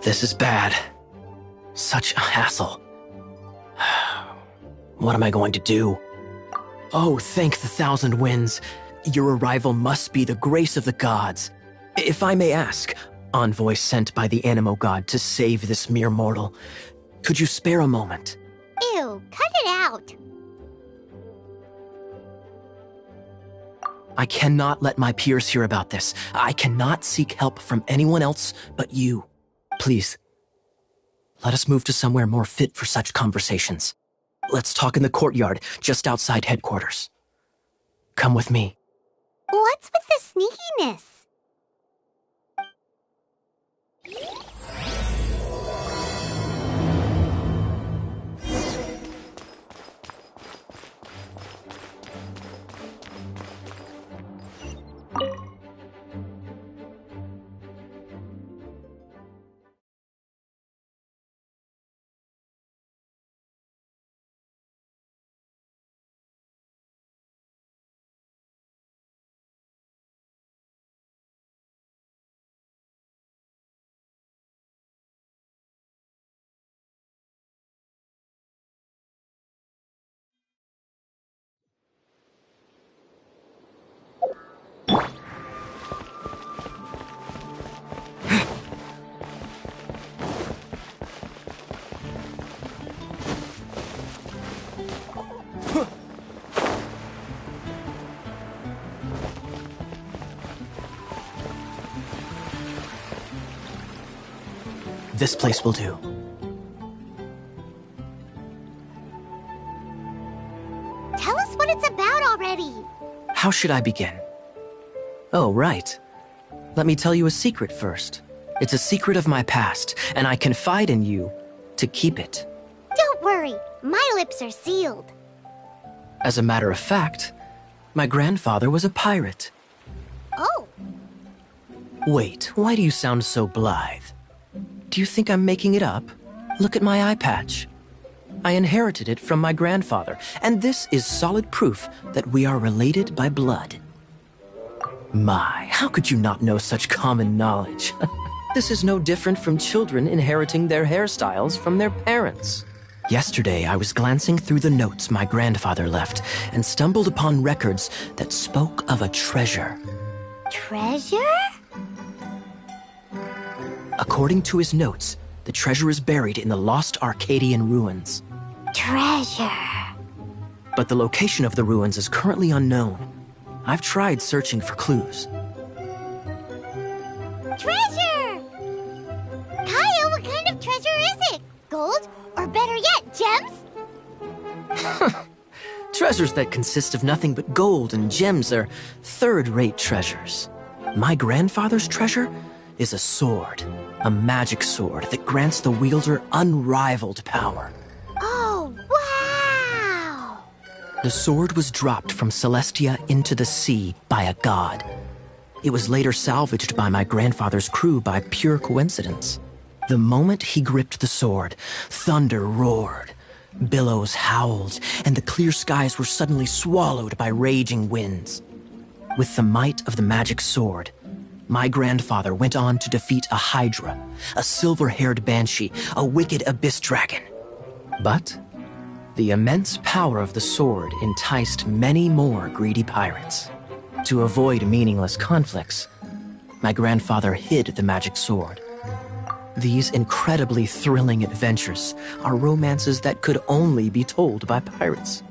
This is bad. Such a hassle. What am I going to do? Oh, thank the thousand winds. Your arrival must be the grace of the gods. If I may ask, envoy sent by the Animo god to save this mere mortal, could you spare a moment? Ew, cut it out. I cannot let my peers hear about this. I cannot seek help from anyone else but you. Please, let us move to somewhere more fit for such conversations. Let's talk in the courtyard, just outside headquarters. Come with me. What's with the sneakiness? This place will do. Tell us what it's about already. How should I begin? Oh, right. Let me tell you a secret first. It's a secret of my past, and I confide in you to keep it. Don't worry, my lips are sealed. As a matter of fact, my grandfather was a pirate. Oh. Wait, why do you sound so blithe? Do you think I'm making it up? Look at my eye patch. I inherited it from my grandfather, and this is solid proof that we are related by blood. My, how could you not know such common knowledge? This is no different from children inheriting their hairstyles from their parents. Yesterday, I was glancing through the notes my grandfather left and stumbled upon records that spoke of a treasure. Treasure? According to his notes, the treasure is buried in the lost Arcadian ruins. Treasure. But the location of the ruins is currently unknown. I've tried searching for clues. Treasure! Kyle, what kind of treasure is it? Gold? Or better yet, gems? Treasures that consist of nothing but gold and gems are third-rate treasures. My grandfather's treasure is a sword, a magic sword that grants the wielder unrivaled power. Oh, wow! The sword was dropped from Celestia into the sea by a god. It was later salvaged by my grandfather's crew by pure coincidence. The moment he gripped the sword, thunder roared, billows howled, and the clear skies were suddenly swallowed by raging winds. With the might of the magic sword, my grandfather went on to defeat a hydra, a silver-haired banshee, a wicked abyss dragon. But the immense power of the sword enticed many more greedy pirates. To avoid meaningless conflicts, my grandfather hid the magic sword. These incredibly thrilling adventures are romances that could only be told by pirates.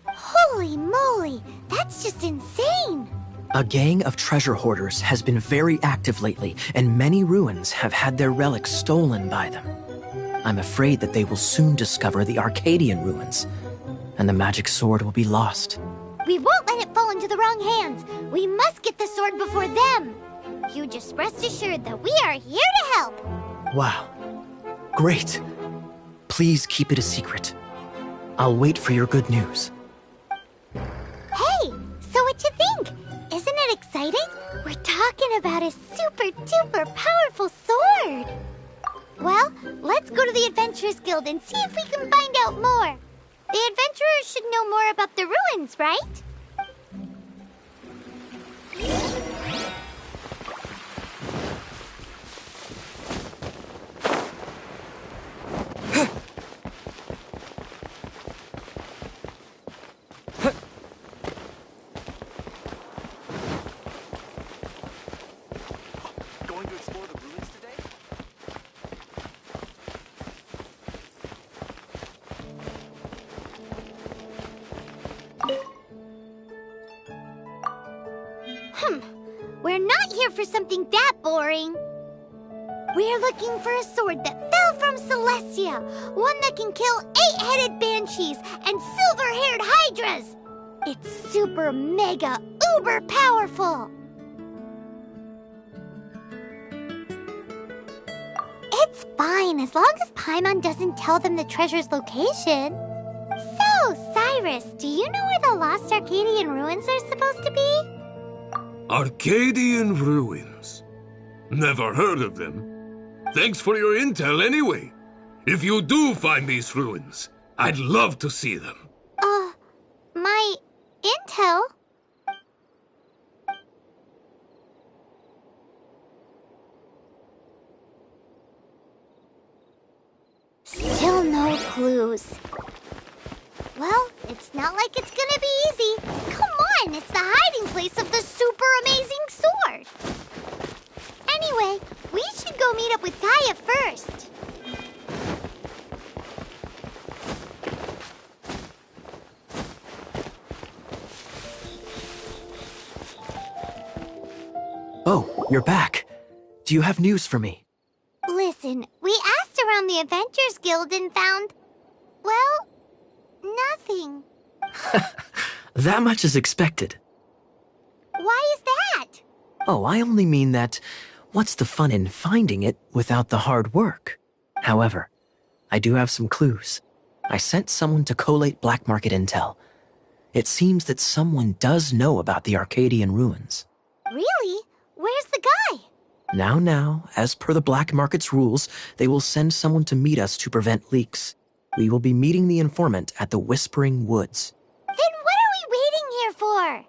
Holy moly, that's just insane! A gang of treasure hoarders has been very active lately, and many ruins have had their relics stolen by them. I'm afraid that they will soon discover the Arcadian ruins, and the magic sword will be lost. We won't let it fall into the wrong hands. We must get the sword before them. You just rest assured that we are here to help. Wow. Great. Please keep it a secret. I'll wait for your good news. Hey, so what you think? Isn't it exciting? We're talking about a super-duper powerful sword. Well, let's go to the Adventurers Guild and see if we can find out more. The adventurers should know more about the ruins, right? we're not here for something that boring. We're looking for a sword that fell from Celestia, one that can kill 8-headed banshees and silver-haired hydras. It's super mega uber powerful. It's fine as long as Paimon doesn't tell them the treasure's location. So, Cyrus, do you know where the lost Arcadian ruins are supposed to be? Arcadian ruins? Never heard of them. Thanks for your intel anyway. If you do find these ruins, I'd love to see them. My intel? Still no clues. Well, it's not like it's gonna be easy. Come on, it's the hiding place of the super amazing sword. Anyway, we should go meet up with Gaia first. Oh, you're back. Do you have news for me? Listen, we asked around the Adventures Guild and found, well, nothing. That much is expected. Why is that? Oh, I only mean that what's the fun in finding it without the hard work? However, I do have some clues. I sent someone to collate black market intel. It seems that someone does know about the Arcadian ruins. Really? Where's the guy? Now, as per the black market's rules, they will send someone to meet us to prevent leaks. We will be meeting the informant at the Whispering Woods. Then what are we waiting here for?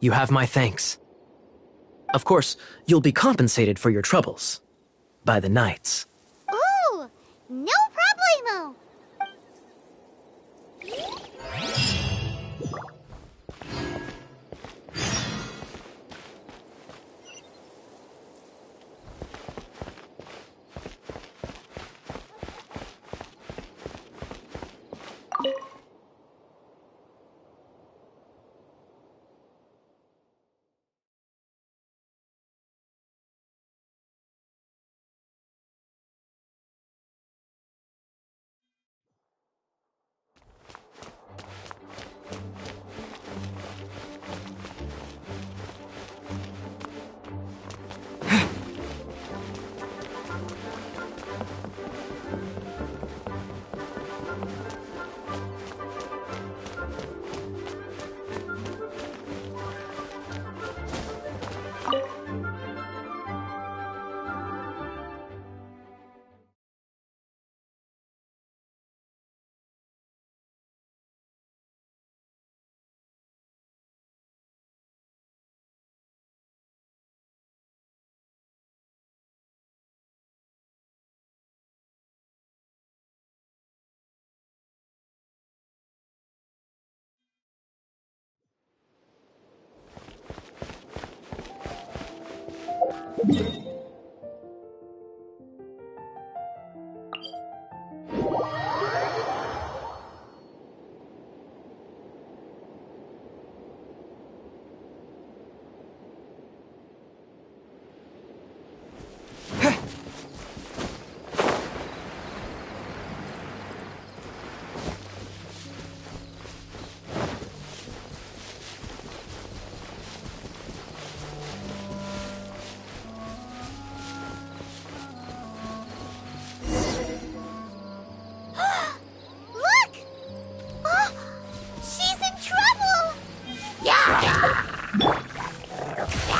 You have my thanks. Of course, you'll be compensated for your troubles. By the knights. Ooh, no problemo.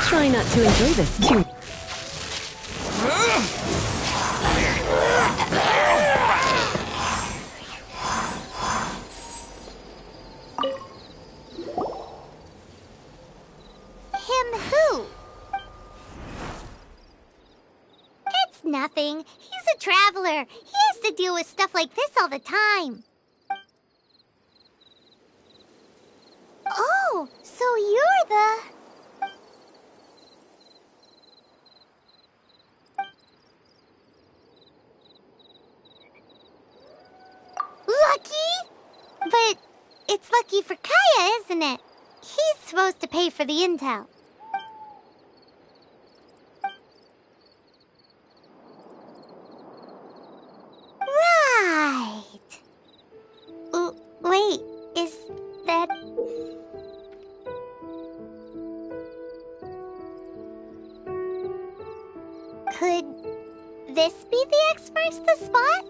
Try not to enjoy this too. Him who? It's nothing. He's a traveler. He has to deal with stuff like this all the time. Oh, so you're the... lucky for Kaya, isn't it? He's supposed to pay for the intel. Right. Wait, is that... Could this be the X marks the spot?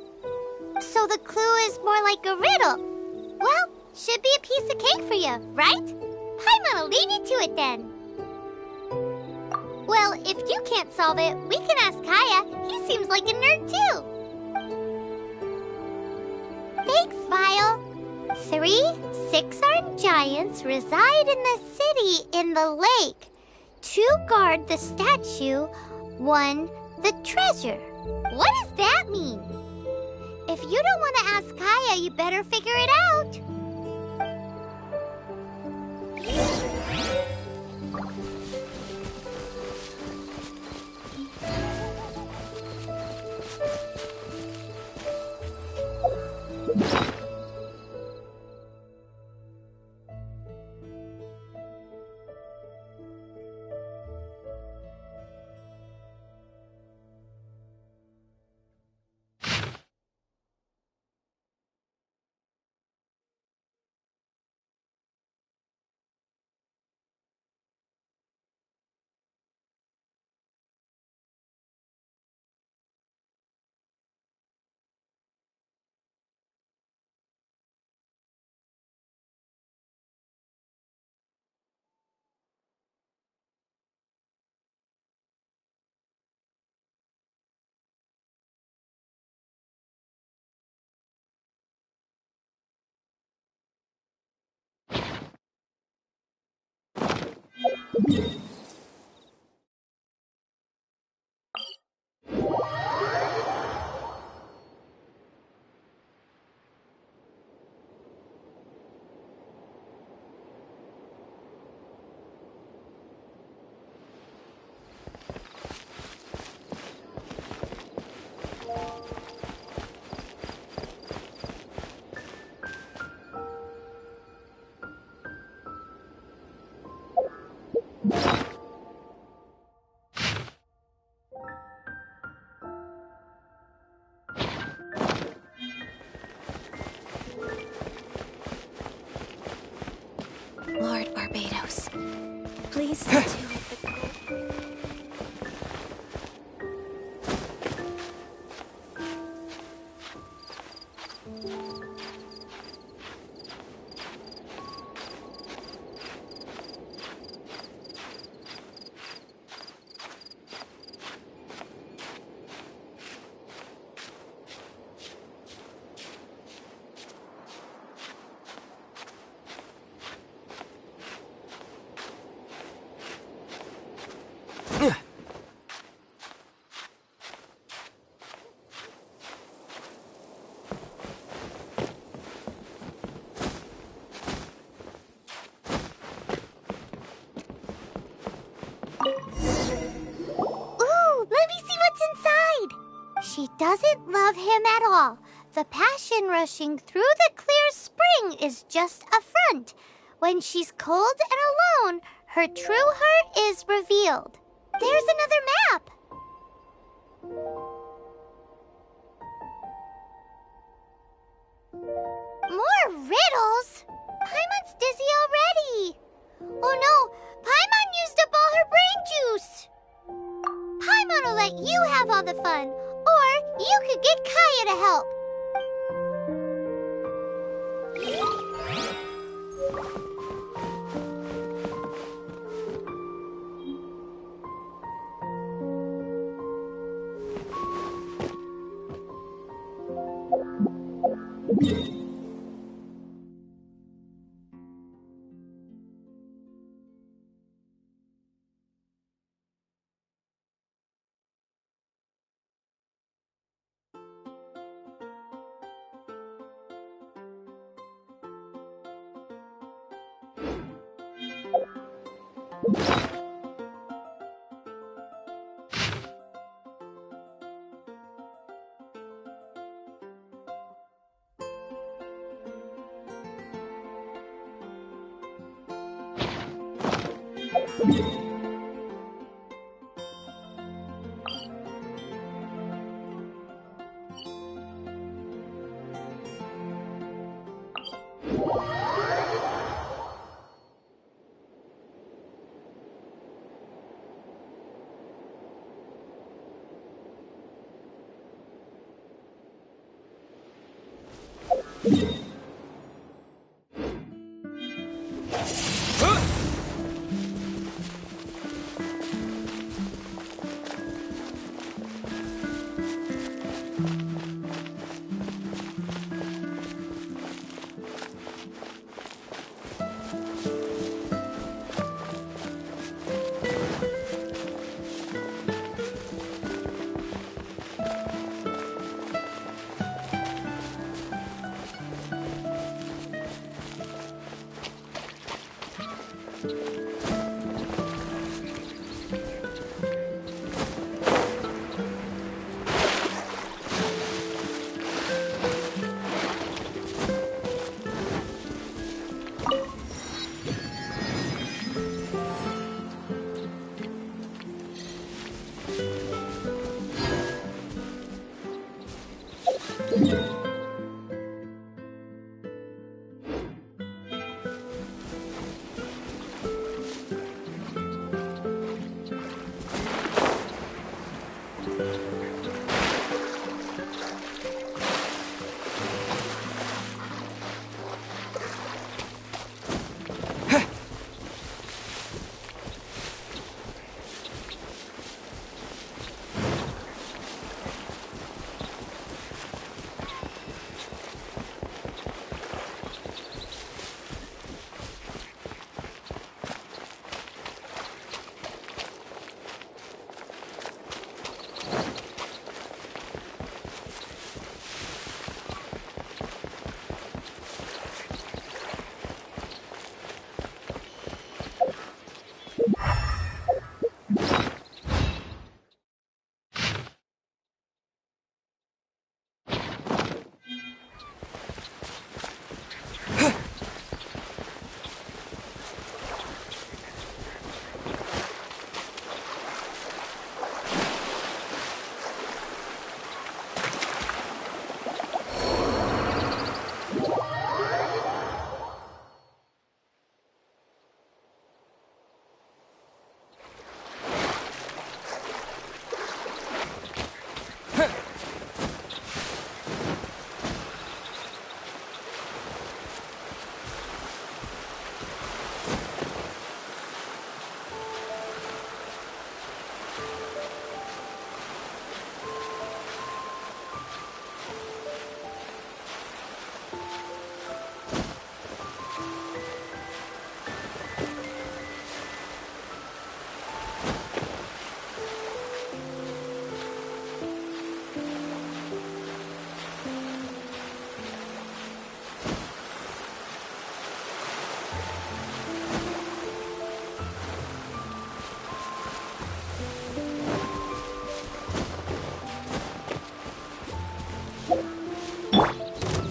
So the clue is more like a riddle. Well, should be a piece of cake for you, right? Paimon'll leave you to it then. Well, if you can't solve it, we can ask Kaya. He seems like a nerd too. Thanks, Vile. 3 six-armed giants reside in the city in the lake. 2 guard the statue, 1 the treasure. What does that mean? If you don't want to ask Kaya, you better figure it out. Lord Barbados, please see to it that... She doesn't love him at all. The passion rushing through the clear spring is just a front. When she's cold and alone, her true heart is revealed. There's another map. More riddles? Paimon's dizzy already. Oh no, Paimon used up all her brain juice. Paimon will let you have all the fun, or you could get Kaya to help.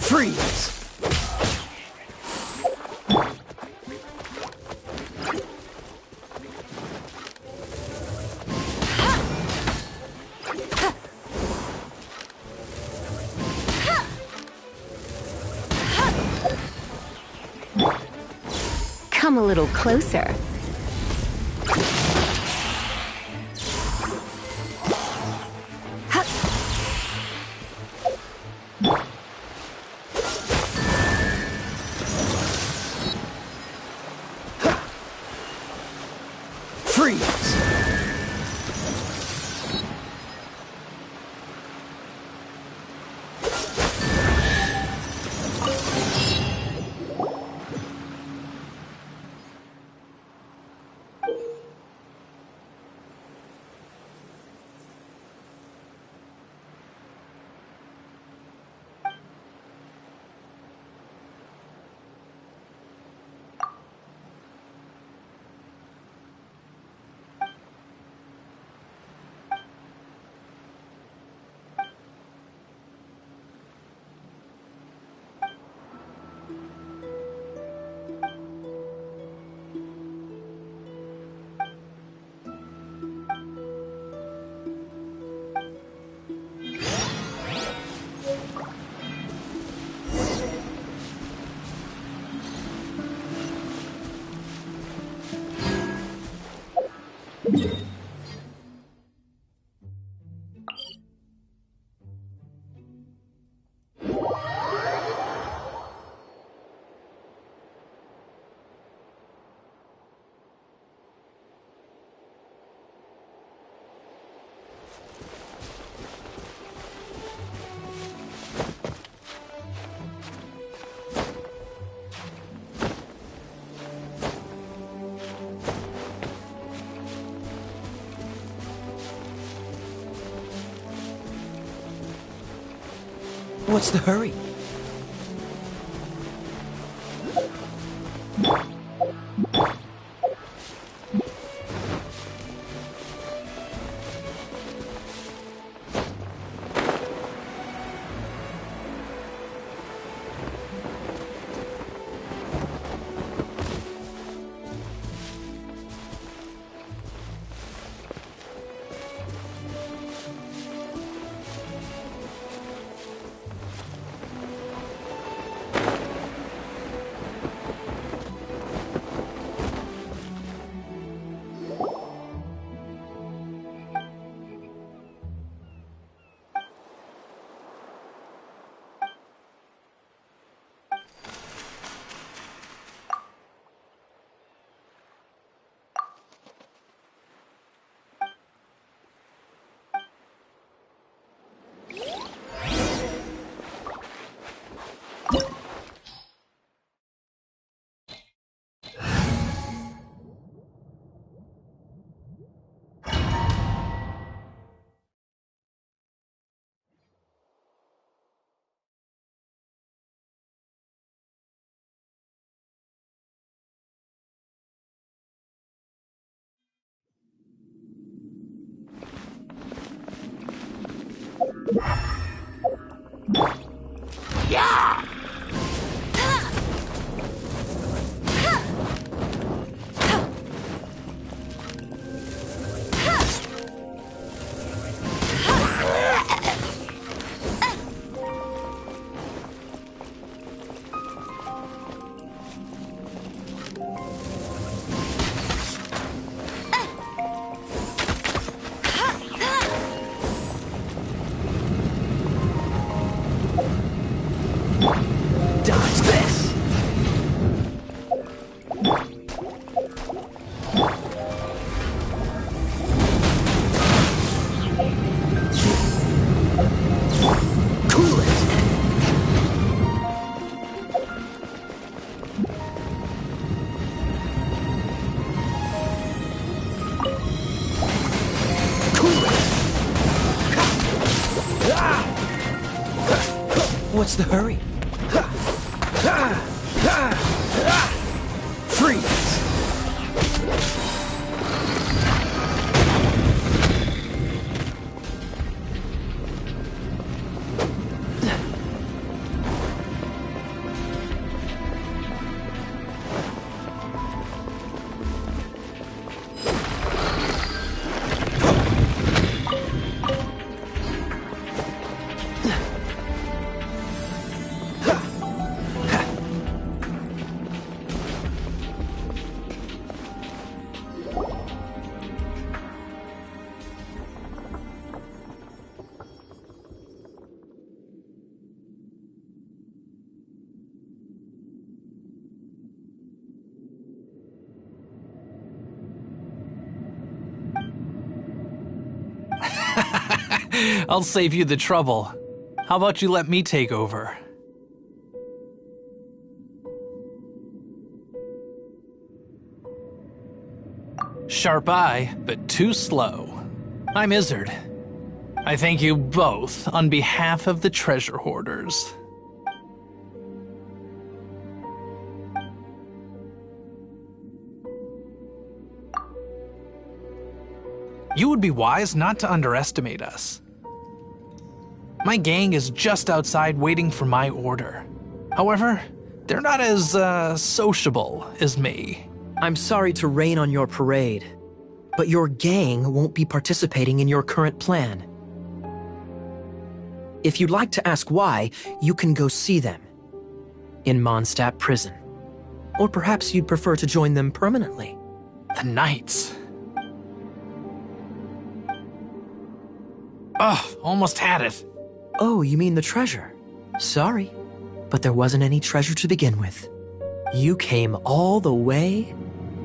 Freeze! Come a little closer. Freeze! What's the hurry? Dodge this! Cool it! Cool it! What's the hurry? Freeze! I'll save you the trouble. How about you let me take over? Sharp eye, but too slow. I'm Izzard. I thank you both on behalf of the treasure hoarders. You would be wise not to underestimate us. My gang is just outside waiting for my order. However, they're not as, sociable as me. I'm sorry to rain on your parade, but your gang won't be participating in your current plan. If you'd like to ask why, you can go see them in Mondstadt Prison. Or perhaps you'd prefer to join them permanently. The Knights. Ugh, almost had it. Oh, you mean the treasure? Sorry, but there wasn't any treasure to begin with. You came all the way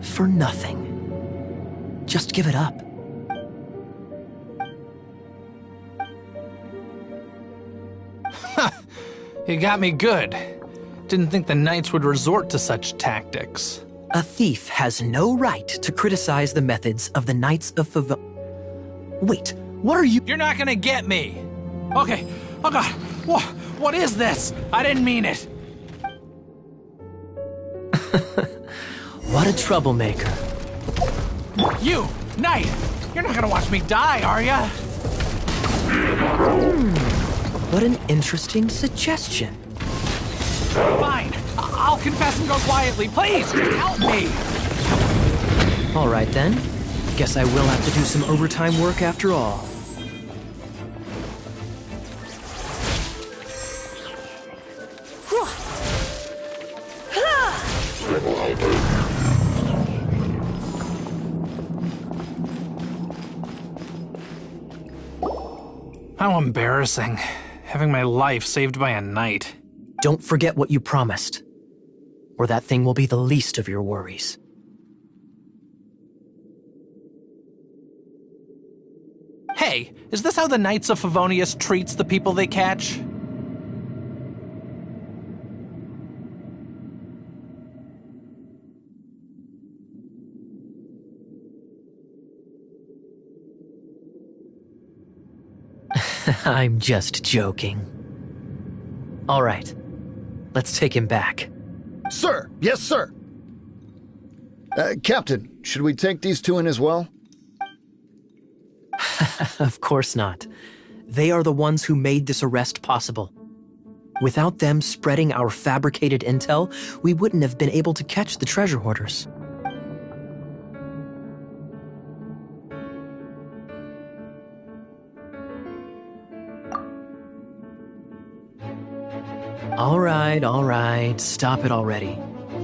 for nothing. Just give it up. You got me good. Didn't think the Knights would resort to such tactics. A thief has no right to criticize the methods of the Knights of Wait, what are you— You're not gonna get me. Okay, Oh God! What is this? I didn't mean it! What a troublemaker. You, Knight! You're not gonna watch me die, are ya? What an interesting suggestion. Fine. I'll confess and go quietly. Please, just help me! All right then. Guess I will have to do some overtime work after all. How embarrassing. Having my life saved by a knight. Don't forget what you promised, or that thing will be the least of your worries. Hey, is this how the Knights of Favonius treats the people they catch? I'm just joking. All right, let's take him back. Sir! Yes, sir! Captain, should we take these two in as well? Of course not. They are the ones who made this arrest possible. Without them spreading our fabricated intel, we wouldn't have been able to catch the treasure hoarders. All right, stop it already.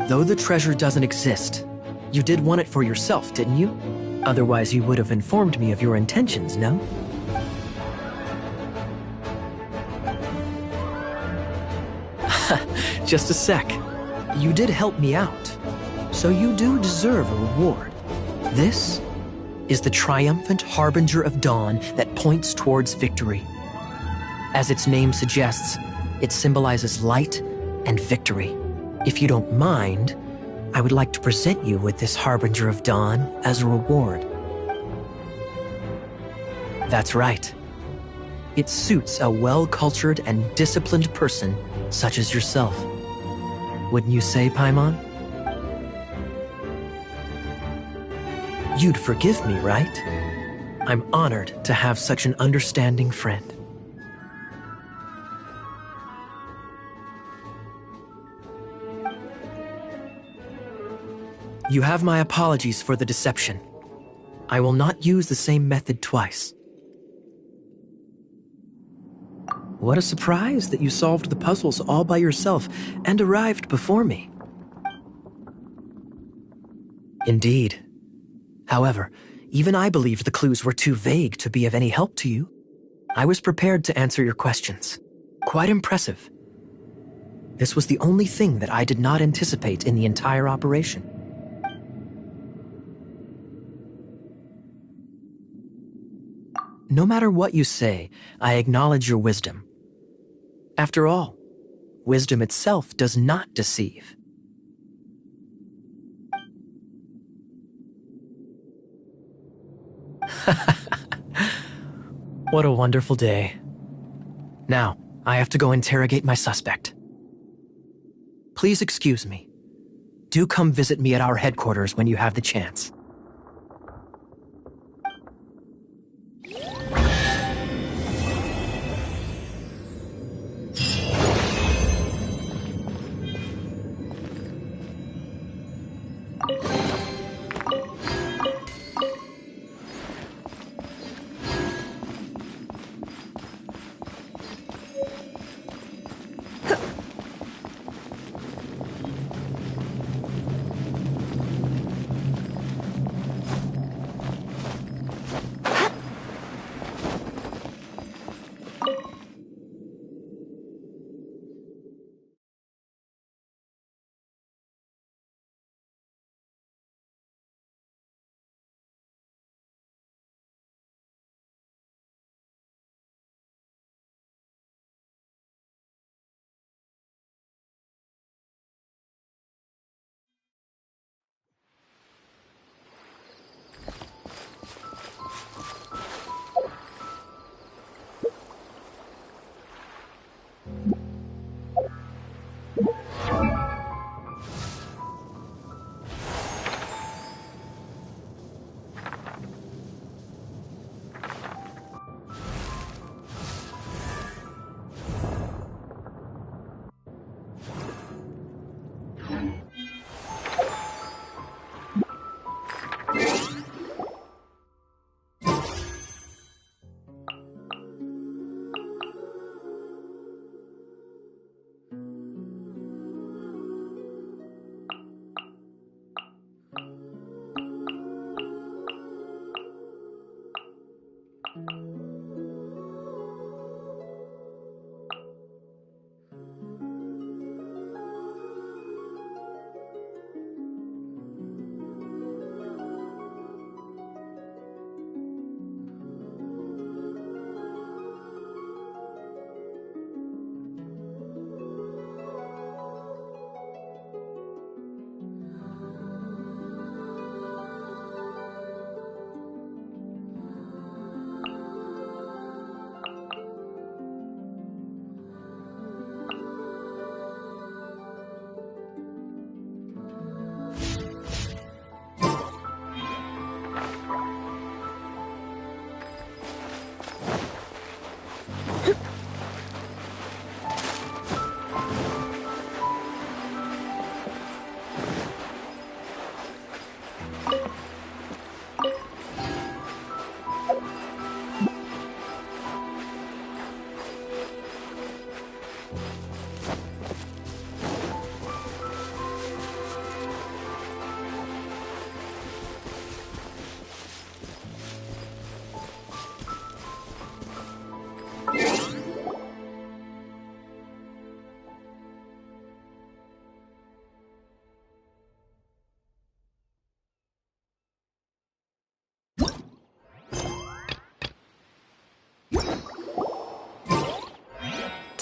Though the treasure doesn't exist, you did want it for yourself, didn't you? Otherwise, you would have informed me of your intentions, no? Just a sec. You did help me out, so you do deserve a reward. This is the triumphant harbinger of dawn that points towards victory. As its name suggests, it symbolizes light and victory. If you don't mind, I would like to present you with this harbinger of dawn as a reward. That's right. It suits a well-cultured and disciplined person such as yourself. Wouldn't you say, Paimon? You'd forgive me, right? I'm honored to have such an understanding friend. You have my apologies for the deception. I will not use the same method twice. What a surprise that you solved the puzzles all by yourself and arrived before me. Indeed. However, even I believed the clues were too vague to be of any help to you. I was prepared to answer your questions. Quite impressive. This was the only thing that I did not anticipate in the entire operation. No matter what you say, I acknowledge your wisdom. After all, wisdom itself does not deceive. What a wonderful day. Now, I have to go interrogate my suspect. Please excuse me. Do come visit me at our headquarters when you have the chance.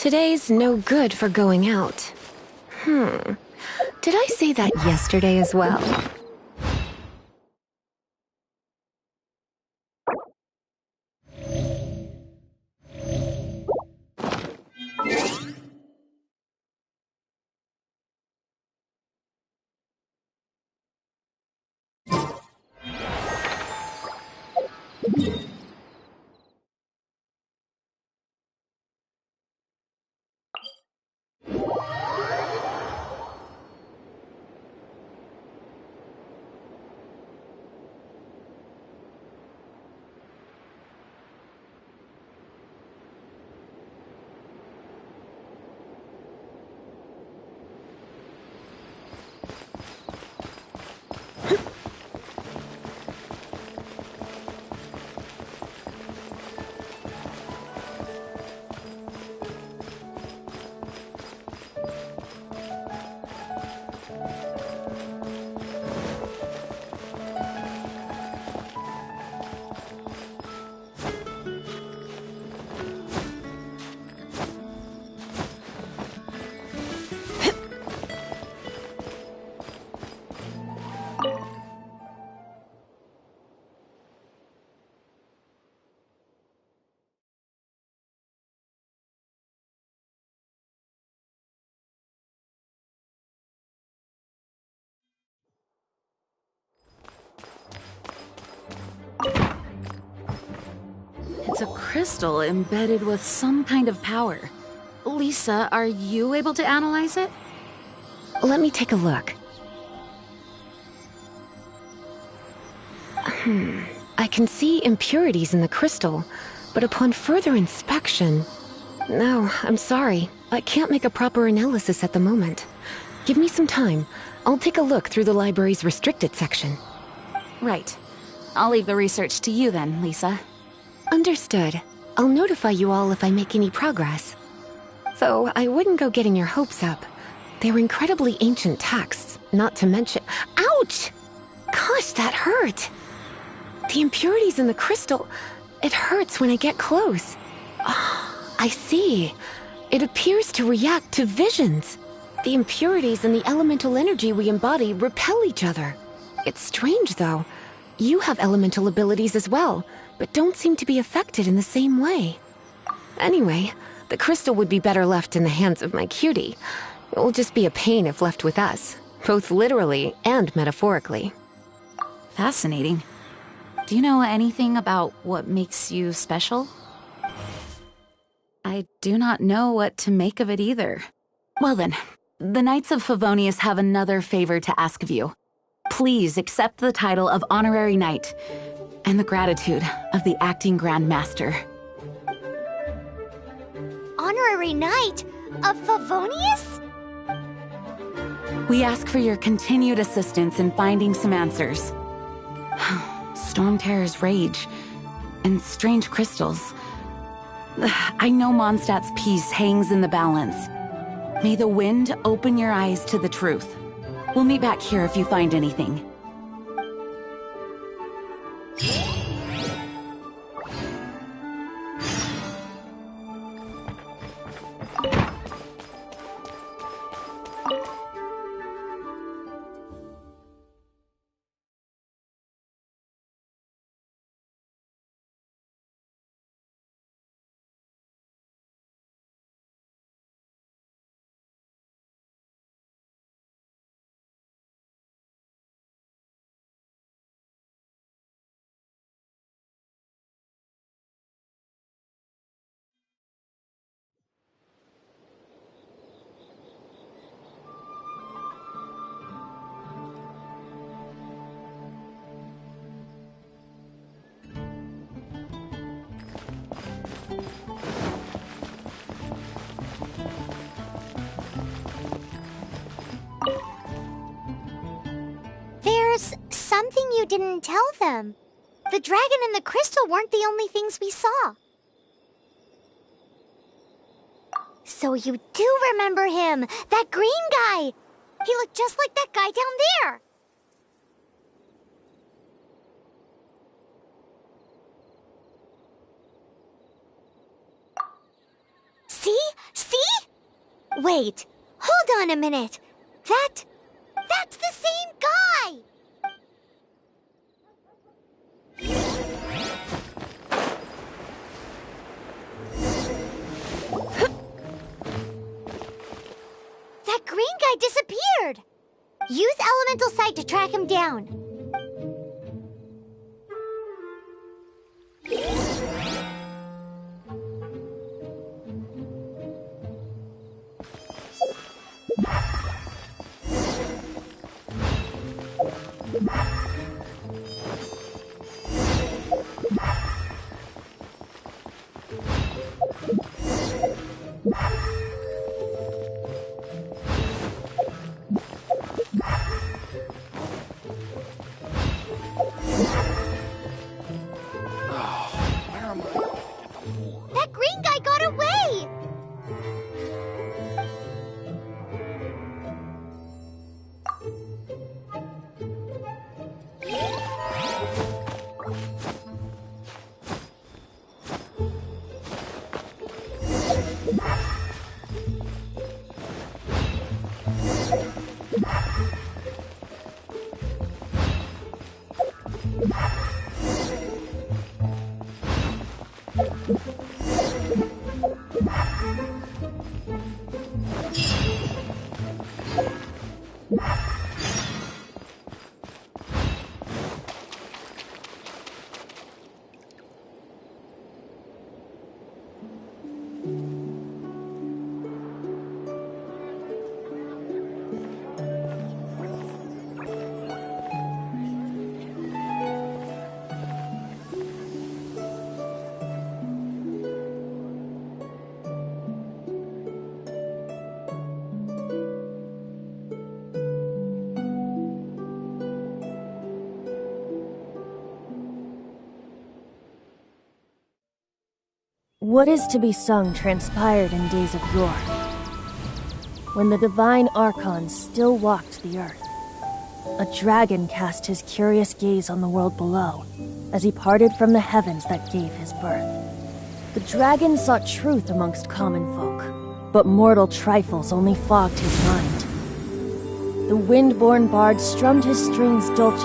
Today's no good for going out. Did I say that yesterday as well? It's a crystal embedded with some kind of power. Lisa, are you able to analyze it? Let me take a look. I can see impurities in the crystal, but upon further inspection... No, I'm sorry. I can't make a proper analysis at the moment. Give me some time. I'll take a look through the library's restricted section. Right. I'll leave the research to you then, Lisa. Understood. I'll notify you all if I make any progress. Though I wouldn't go getting your hopes up. They're incredibly ancient texts, not to mention... Ouch! Gosh, that hurt! The impurities in the crystal... It hurts when I get close. Oh, I see. It appears to react to visions. The impurities and the elemental energy we embody repel each other. It's strange, though. You have elemental abilities as well, but don't seem to be affected in the same way. Anyway, the crystal would be better left in the hands of my cutie. It will just be a pain if left with us, both literally and metaphorically. Fascinating. Do you know anything about what makes you special? I do not know what to make of it either. Well then, the Knights of Favonius have another favor to ask of you. Please accept the title of Honorary Knight and the gratitude of the Acting Grand Master. Honorary Knight of Favonius? We ask for your continued assistance in finding some answers. Storm Terror's rage. and strange crystals. I know Mondstadt's peace hangs in the balance. May the wind open your eyes to the truth. We'll meet back here if you find anything. There's something you didn't tell them. The dragon and the crystal weren't the only things we saw. So you do remember him, that green guy. He looked just like that guy down there. See? See? Wait, hold on a minute. That's the same guy! That green guy disappeared! Use Elemental Sight to track him down. That green guy got away! What is to be sung transpired in days of yore, when the divine archons still walked the earth. A dragon cast his curious gaze on the world below, as he parted from the heavens that gave his birth. The dragon sought truth amongst common folk, but mortal trifles only fogged his mind. The wind-born bard strummed his strings dulce,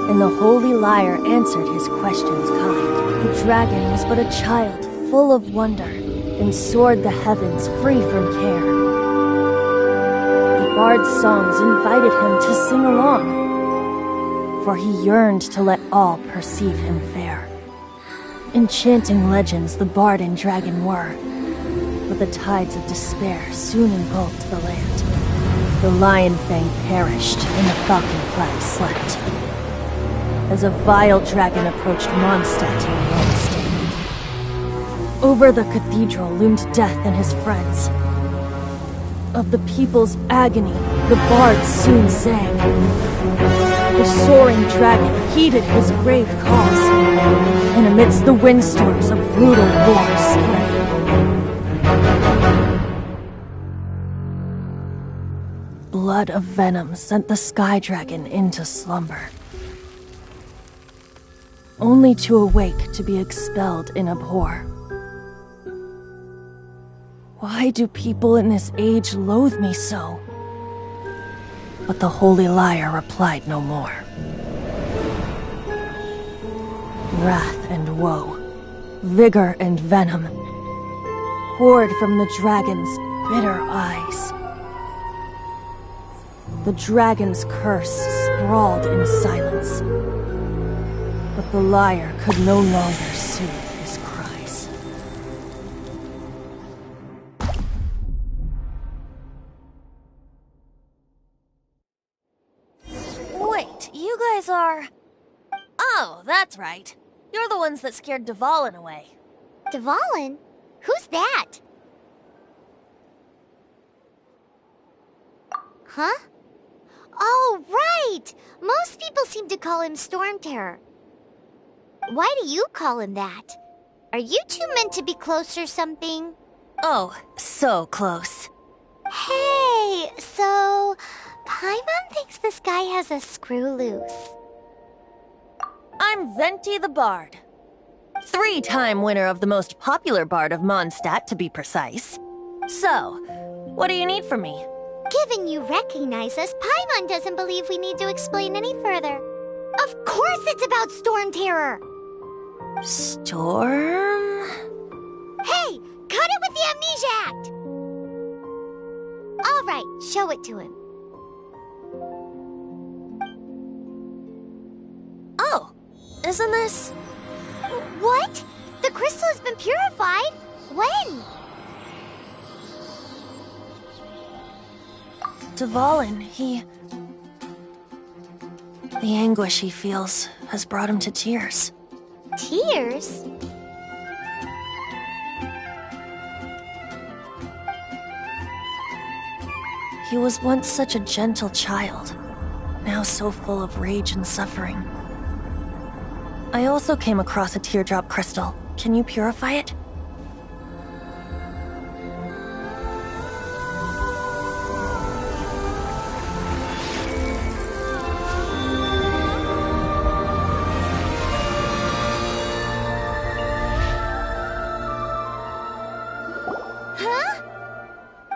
and the holy lyre answered his questions kind. The dragon was but a child, full of wonder, and soared the heavens free from care. The bard's songs invited him to sing along, for he yearned to let all perceive him fair. Enchanting legends the bard and dragon were, but the tides of despair soon engulfed the land. The lion fang perished, and the falcon flag slept, as a vile dragon approached Mondstadt in Rome state. Over the cathedral loomed death and his friends. Of the people's agony, the bards soon sang. The soaring dragon heeded his grave calls, and amidst the windstorms a brutal war spread. Blood of venom sent the sky dragon into slumber, only to awake to be expelled in abhor. Why do people in this age loathe me so? But the holy liar replied no more. Wrath and woe, vigor and venom, poured from the dragon's bitter eyes. The dragon's curse sprawled in silence, but the liar could no longer soothe his cries. Wait, you guys are... Oh, that's right. You're the ones that scared Dvalin away. Dvalin? Who's that? Huh? Oh, right! Most people seem to call him Storm Terror. Why do you call him that? Are you two meant to be close or something? Oh, so close. Hey, so... Paimon thinks this guy has a screw loose. I'm Venti the Bard. 3-time winner of the most popular bard of Mondstadt, to be precise. So, what do you need from me? Given you recognize us, Paimon doesn't believe we need to explain any further. Of course it's about Storm Terror! Storm? Hey! Cut it with the Amnesia Act! Alright, show it to him. Oh, isn't this... What? The crystal has been purified? When? Dvalin, the anguish he feels has brought him to tears. Tears? He was once such a gentle child, now so full of rage and suffering. I also came across a teardrop crystal. Can you purify it?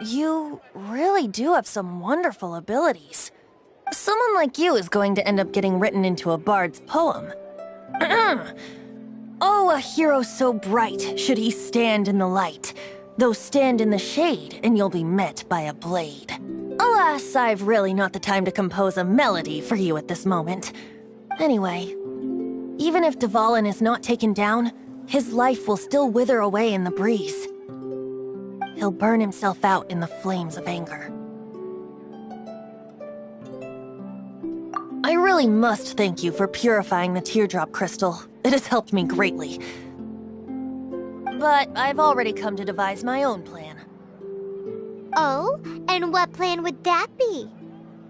You really do have some wonderful abilities. Someone like you is going to end up getting written into a bard's poem. Oh, a hero so bright should he stand in the light, though stand in the shade and you'll be met by a blade. Alas, I've really not the time to compose a melody for you at this moment. Anyway, even if Dvalin is not taken down, his life will still wither away in the breeze. He'll burn himself out in the flames of anger. I really must thank you for purifying the teardrop crystal. It has helped me greatly. But I've already come to devise my own plan. Oh? And what plan would that be?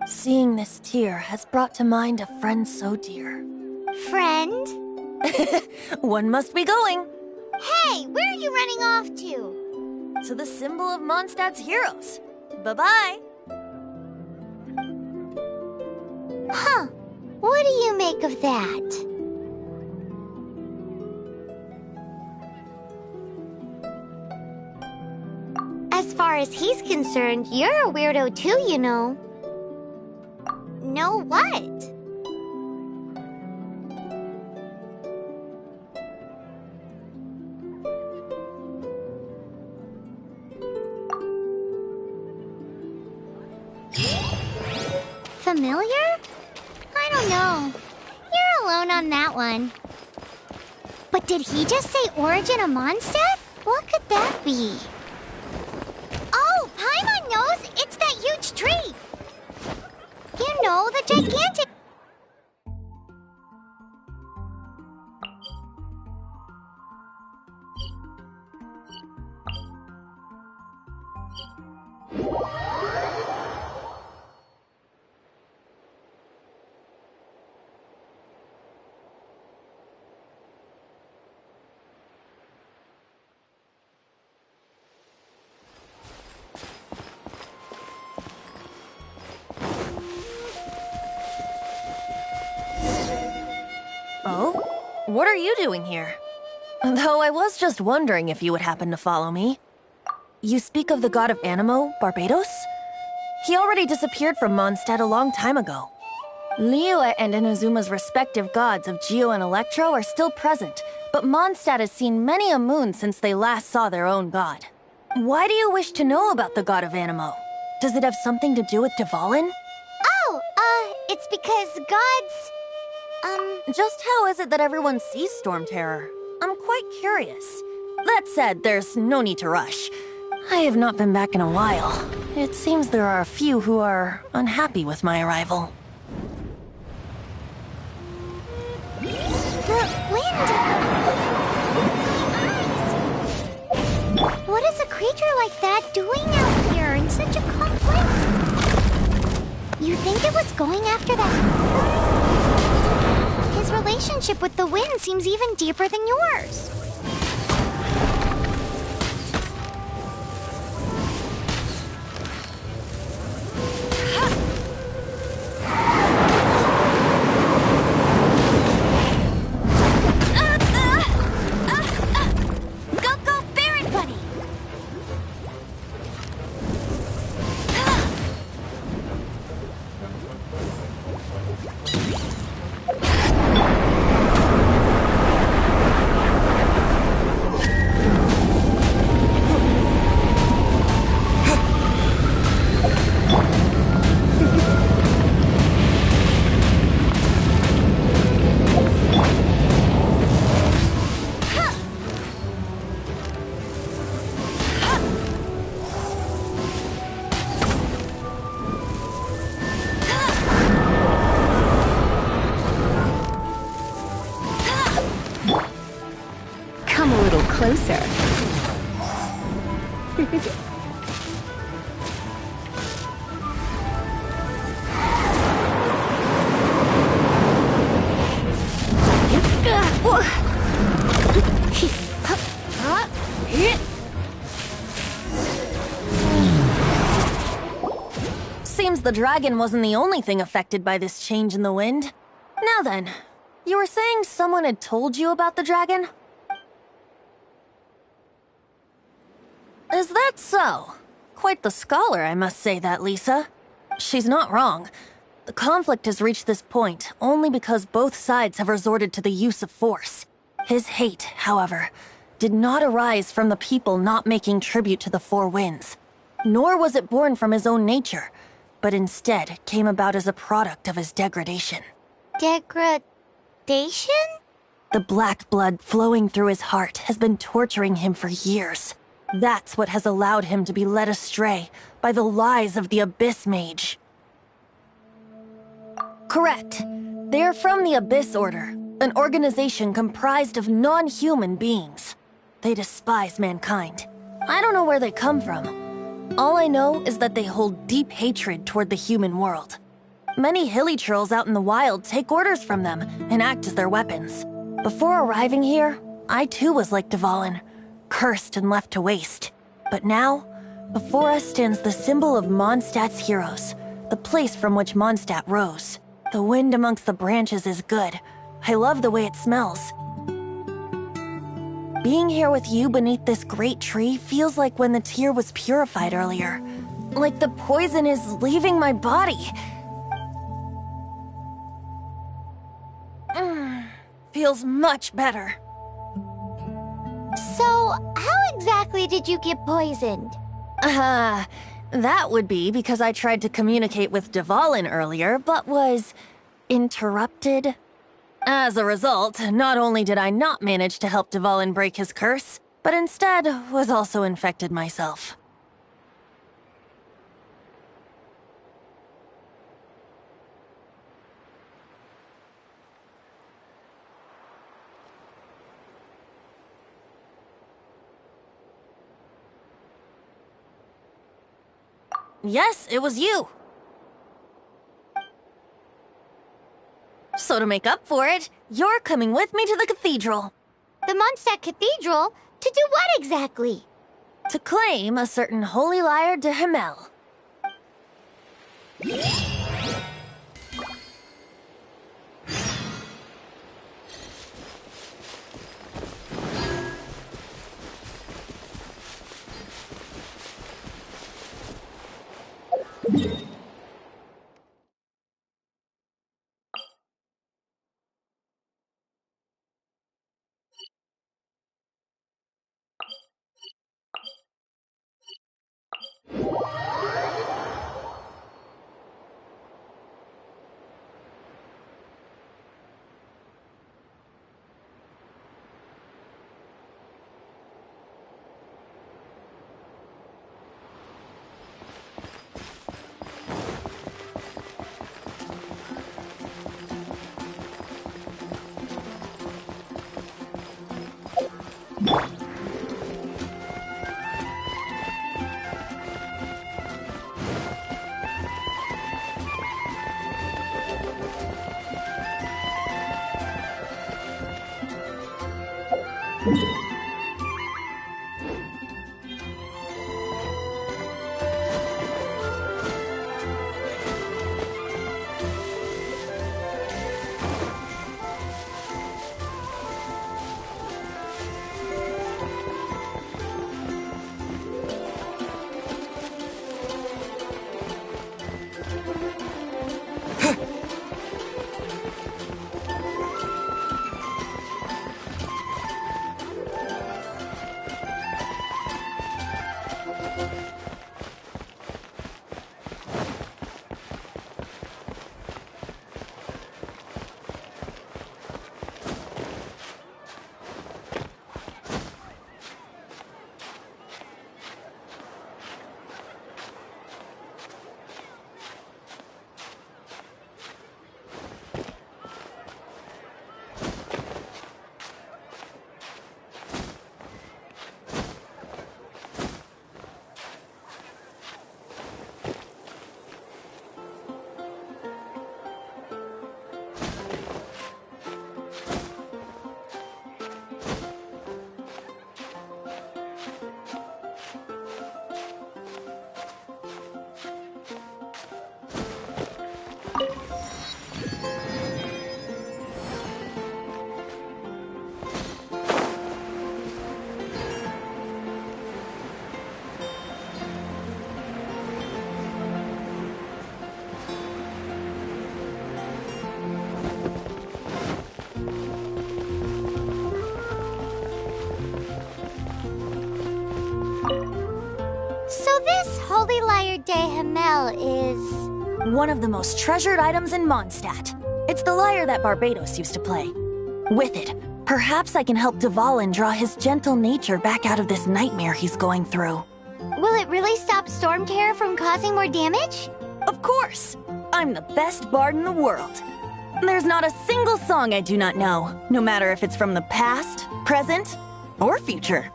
Seeing this tear has brought to mind a friend so dear. Friend? One must be going. Hey, where are you running off to? To the symbol of Mondstadt's heroes. Bye-bye. Huh. What do you make of that? As far as he's concerned, you're a weirdo too, you know. Know what? Familiar? I don't know. You're alone on that one. But did he just say origin of Mondstadt? What could that be? Oh, Paimon knows! It's that huge tree! You know, the gigantic... What are you doing here? Though I was just wondering if you would happen to follow me. You speak of the god of Animo, Barbados? He already disappeared from Mondstadt a long time ago. Liyue and Inazuma's respective gods of Geo and Electro are still present, but Mondstadt has seen many a moon since they last saw their own god. Why do you wish to know about the god of Animo? Does it have something to do with Dvalin? Oh, it's because gods... Just how is it that everyone sees Storm Terror? I'm quite curious. That said, there's no need to rush. I have not been back in a while. It seems there are a few who are unhappy with my arrival. The wind! What is a creature like that doing out here in such a calm place? You think it was going after that? His relationship with the wind seems even deeper than yours. Closer. Seems the dragon wasn't the only thing affected by this change in the wind. Now then, you were saying someone had told you about the dragon? Is that so? Quite the scholar, I must say that, Lisa. She's not wrong. The conflict has reached this point only because both sides have resorted to the use of force. His hate, however, did not arise from the people not making tribute to the Four Winds. Nor was it born from his own nature, but instead came about as a product of his degradation. Degradation? The black blood flowing through his heart has been torturing him for years. That's what has allowed him to be led astray by the lies of the Abyss Mage. Correct. They are from the Abyss Order, an organization comprised of non-human beings. They despise mankind. I don't know where they come from. All I know is that they hold deep hatred toward the human world. Many hilly trolls out in the wild take orders from them and act as their weapons. Before arriving here, I too was like Dvalin, cursed and left to waste. But now, before us stands the symbol of Mondstadt's heroes, the place from which Mondstadt rose. The wind amongst the branches is good. I love the way it smells. Being here with you beneath this great tree feels like when the tear was purified earlier. Like the poison is leaving my body. Feels much better. So, how exactly did you get poisoned? That would be because I tried to communicate with Dvalin earlier, but was interrupted. As a result, not only did I not manage to help Dvalin break his curse, but instead was also infected myself. Yes, it was you. So to make up for it, you're coming with me to the cathedral. The Mondstadt Cathedral? To do what exactly? To claim a certain holy lyre de Himmel. Holy Lyre de Hamel is... one of the most treasured items in Mondstadt. It's the lyre that Barbados used to play. With it, perhaps I can help Dvalin draw his gentle nature back out of this nightmare he's going through. Will it really stop Storm Terror from causing more damage? Of course! I'm the best bard in the world. There's not a single song I do not know, no matter if it's from the past, present, or future.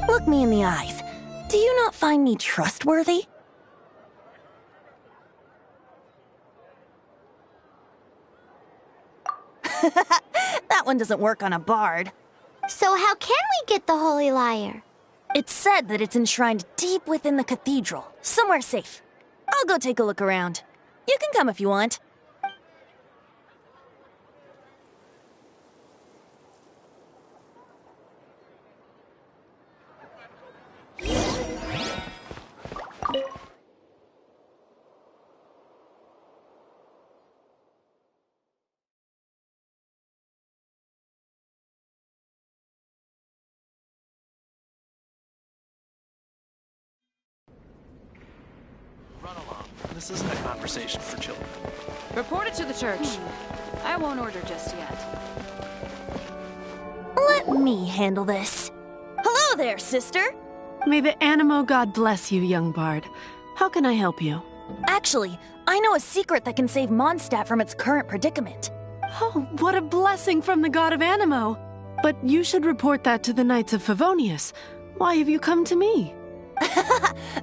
Look me in the eyes. Do you not find me trustworthy? That one doesn't work on a bard. So how can we get the Holy Lyre? It's said that it's enshrined deep within the cathedral, somewhere safe. I'll go take a look around. You can come if you want. Run along. This isn't a conversation for children. Report it to the church. I won't order just yet. Let me handle this. Hello there, sister. May the Animo God bless you, young bard. How can I help you? Actually, I know a secret that can save Mondstadt from its current predicament. Oh, what a blessing from the God of Animo! But you should report that to the Knights of Favonius. Why have you come to me?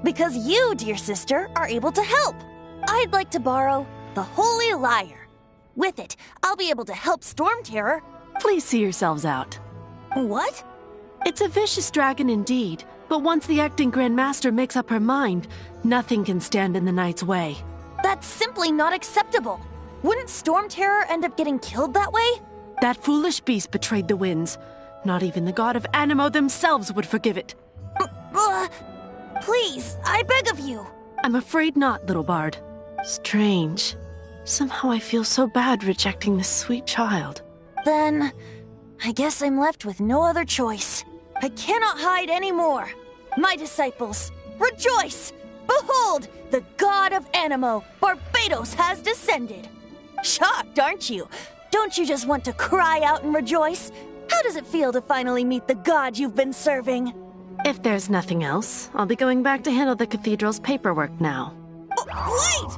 Because you, dear sister, are able to help. I'd like to borrow the Holy Lyre. With it, I'll be able to help Storm Terror. Please see yourselves out. What? It's a vicious dragon indeed, but once the acting Grand Master makes up her mind, nothing can stand in the Knight's way. That's simply not acceptable. Wouldn't Storm Terror end up getting killed that way? That foolish beast betrayed the winds. Not even the God of Animo themselves would forgive it. Please, I beg of you. I'm afraid not, little bard. Strange. Somehow I feel so bad rejecting this sweet child. Then, I guess I'm left with no other choice. I cannot hide anymore. My disciples, rejoice! Behold, the god of Animo, Barbados, has descended. Shocked, aren't you? Don't you just want to cry out and rejoice? How does it feel to finally meet the god you've been serving? If there's nothing else, I'll be going back to handle the cathedral's paperwork now. Wait!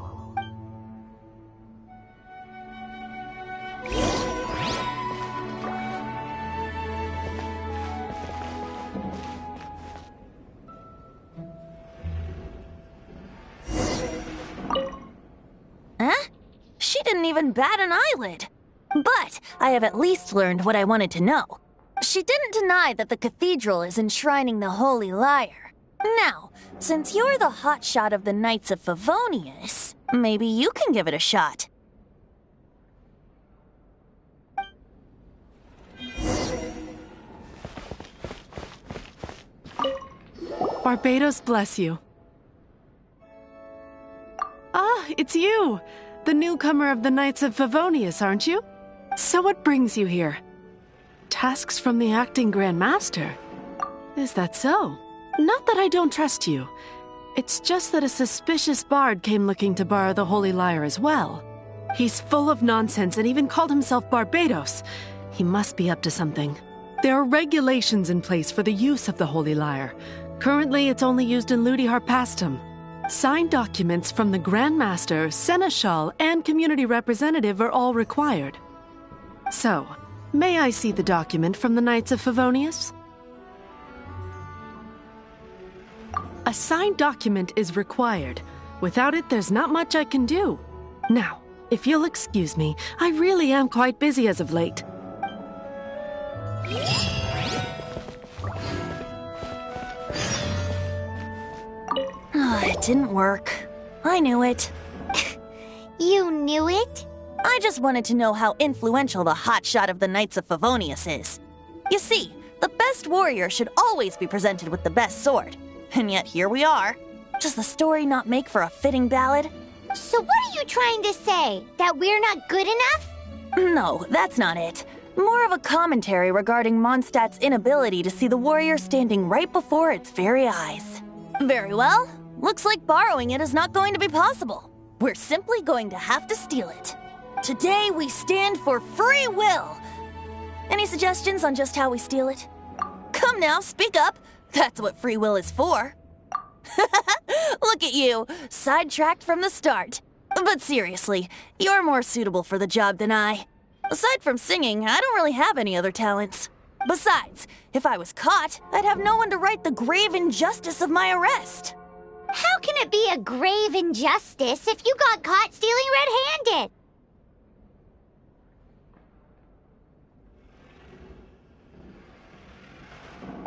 Huh? She didn't even bat an eyelid. But I have at least learned what I wanted to know. She didn't deny that the cathedral is enshrining the Holy Lyre. Now, since you're the hotshot of the Knights of Favonius, maybe you can give it a shot. Barbados bless you. Ah, it's you! The newcomer of the Knights of Favonius, aren't you? So what brings you here? Tasks from the acting Grand Master? Is that so? Not that I don't trust you. It's just that a suspicious bard came looking to borrow the Holy Lyre as well. He's full of nonsense and even called himself Barbados. He must be up to something. There are regulations in place for the use of the Holy Lyre. Currently, it's only used in Ludi Harpastum. Signed documents from the Grand Master, Seneschal, and community representative are all required. So, may I see the document from the Knights of Favonius? A signed document is required. Without it, there's not much I can do. Now, if you'll excuse me, I really am quite busy as of late. It didn't work. I knew it. You knew it? I just wanted to know how influential the hotshot of the Knights of Favonius is. You see, the best warrior should always be presented with the best sword. And yet here we are. Does the story not make for a fitting ballad? So what are you trying to say? That we're not good enough? No, that's not it. More of a commentary regarding Mondstadt's inability to see the warrior standing right before its very eyes. Very well. Looks like borrowing it is not going to be possible. We're simply going to have to steal it. Today we stand for free will. Any suggestions on just how we steal it? Come now, speak up. That's what free will is for. Look at you, sidetracked from the start. But seriously, you're more suitable for the job than I. Aside from singing, I don't really have any other talents. Besides, if I was caught, I'd have no one to right the grave injustice of my arrest. How can it be a grave injustice if you got caught stealing red-handed?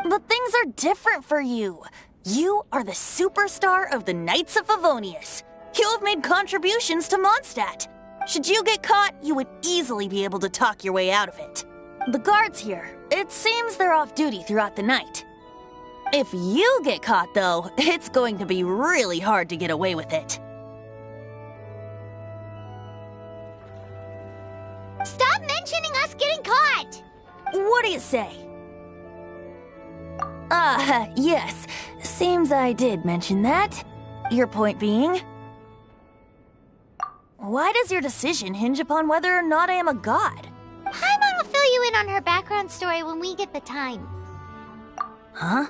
But things are different for you. You are the superstar of the Knights of Favonius. You have made contributions to Mondstadt. Should you get caught, you would easily be able to talk your way out of it. The guards here, it seems they're off duty throughout the night. If you get caught, though, it's going to be really hard to get away with it. Stop mentioning us getting caught! What do you say? Yes. Seems I did mention that. Your point being? Why does your decision hinge upon whether or not I am a god? Paimon will fill you in on her background story when we get the time. Huh?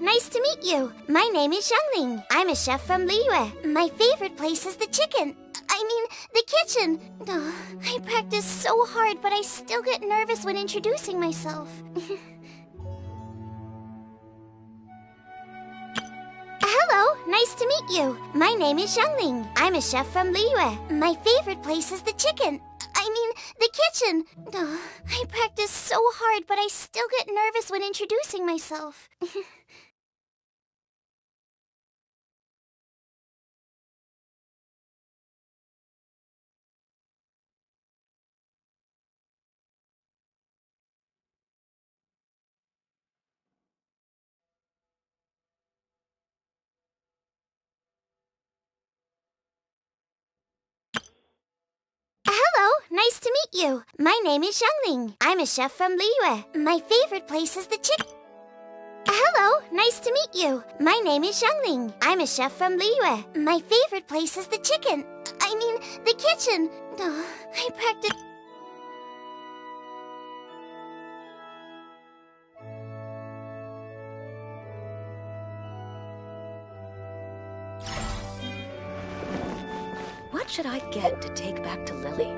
Nice to meet you. My name is Xiangling. I'm a chef from Liyue. My favorite place is the the kitchen. Oh, I practice so hard, but I still get nervous when introducing myself. nice to meet you. My name is Xiangling. I'm a chef from Liyue. My favorite place is the the kitchen. I practice so hard, but I still get nervous when introducing myself. Hello, nice to meet you. My name is Xiangling. I'm a chef from Liyue. My favorite place is the chicken. Hello, nice to meet you. My name is Xiangling. I'm a chef from Liyue. My favorite place is the the kitchen. I practice. What should I get to take back to Lily?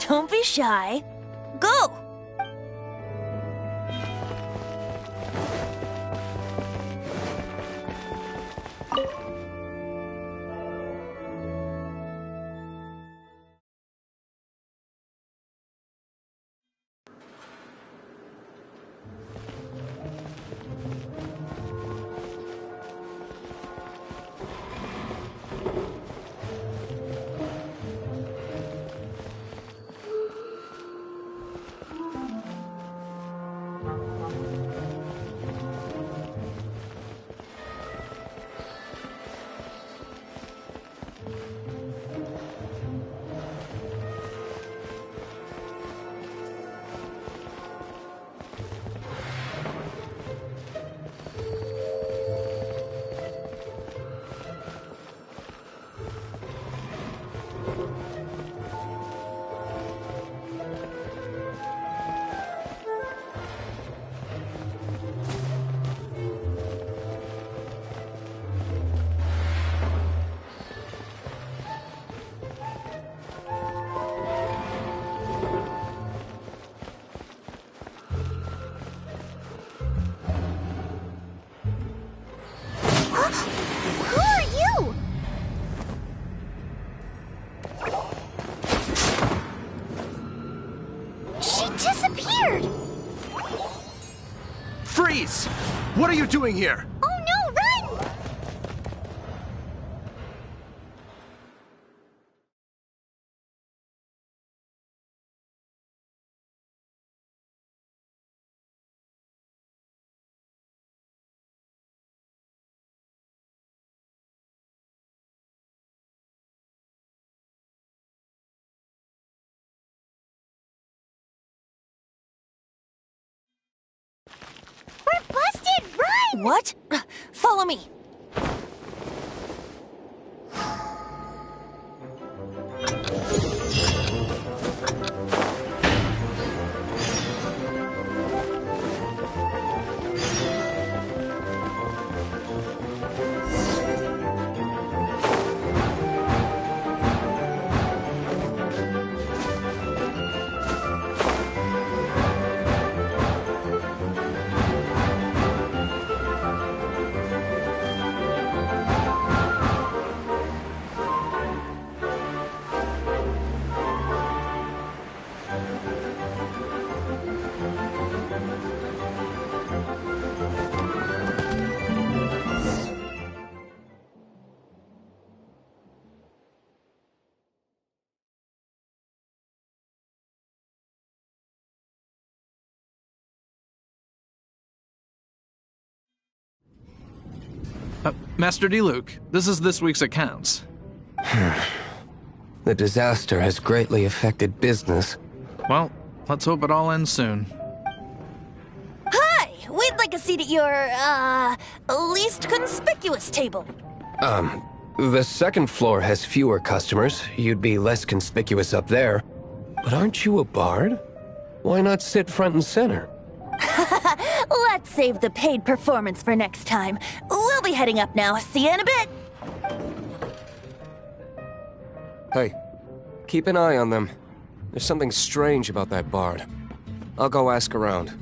Don't be shy. Go! Who are you? She disappeared! Freeze! What are you doing here? What? Follow me. Master Diluc, this is this week's accounts. The disaster has greatly affected business. Well, let's hope it all ends soon. Hi! We'd like a seat at your, least conspicuous table. The second floor has fewer customers. You'd be less conspicuous up there. But aren't you a bard? Why not sit front and center? Let's save the paid performance for next time. We'll be heading up now. See you in a bit. Hey, keep an eye on them. There's something strange about that bard. I'll go ask around.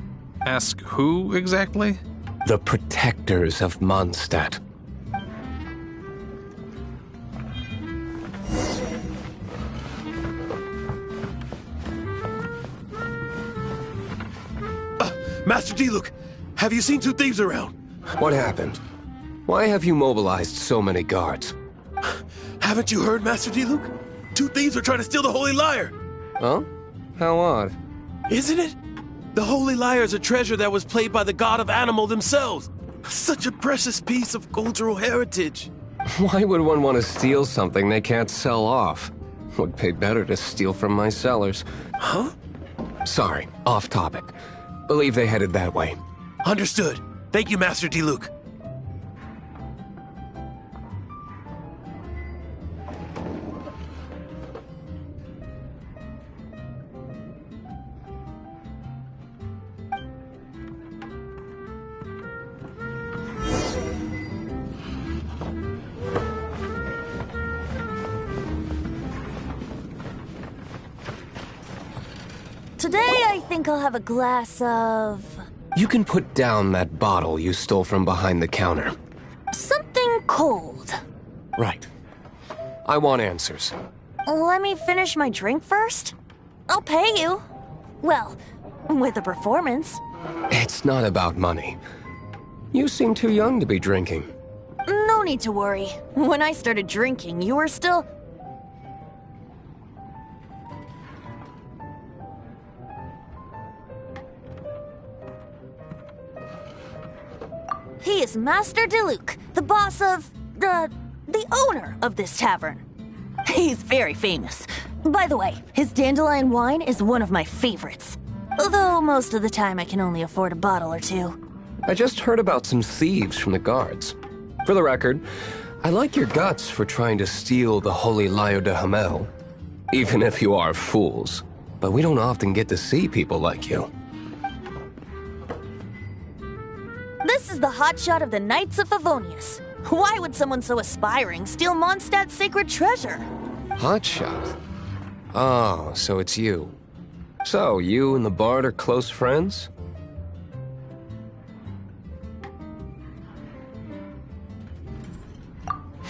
Ask who exactly? The protectors of Mondstadt. Master Diluc, have you seen two thieves around? What happened? Why have you mobilized so many guards? Haven't you heard, Master Diluc? Two thieves are trying to steal the Holy Lyre. Huh? How odd. Isn't it? The Holy Lyre is a treasure that was played by the god of animal themselves. Such a precious piece of cultural heritage. Why would one want to steal something they can't sell off? Would pay better to steal from my sellers. Huh? Sorry, off topic. Believe they headed that way. Understood. Thank you, Master Diluc. Today, I think I'll have a glass of... You can put down that bottle you stole from behind the counter. something cold. Right. I want answers. Let me finish my drink first. I'll pay you. Well, with a performance. It's not about money. You seem too young to be drinking. No need to worry. When I started drinking, you were still... He is Master Diluc, the boss of... the owner of this tavern. He's very famous. By the way, his dandelion wine is one of my favorites. Although most of the time I can only afford a bottle or two. I just heard about some thieves from the guards. For the record, I like your guts for trying to steal the Holy Lyre de Hamel. Even if you are fools. But we don't often get to see people like you. This is the hotshot of the Knights of Favonius. Why would someone so aspiring steal Mondstadt's sacred treasure? Hotshot? Oh, so it's you. So, you and the Bard are close friends?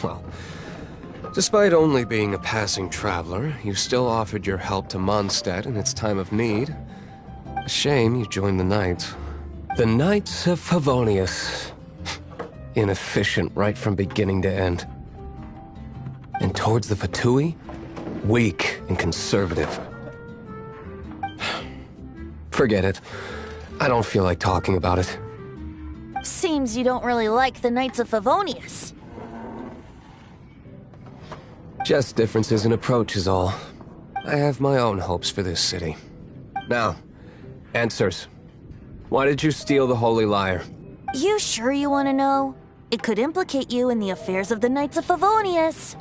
Well, despite only being a passing traveler, you still offered your help to Mondstadt in its time of need. A shame you joined the Knights. The Knights of Favonius. Inefficient right from beginning to end. And towards the Fatui, weak and conservative. Forget it. I don't feel like talking about it. Seems you don't really like the Knights of Favonius. Just differences in approach is all. I have my own hopes for this city. Now, answers. Why did you steal the Holy Lyre? You sure you want to know? It could implicate you in the affairs of the Knights of Favonius.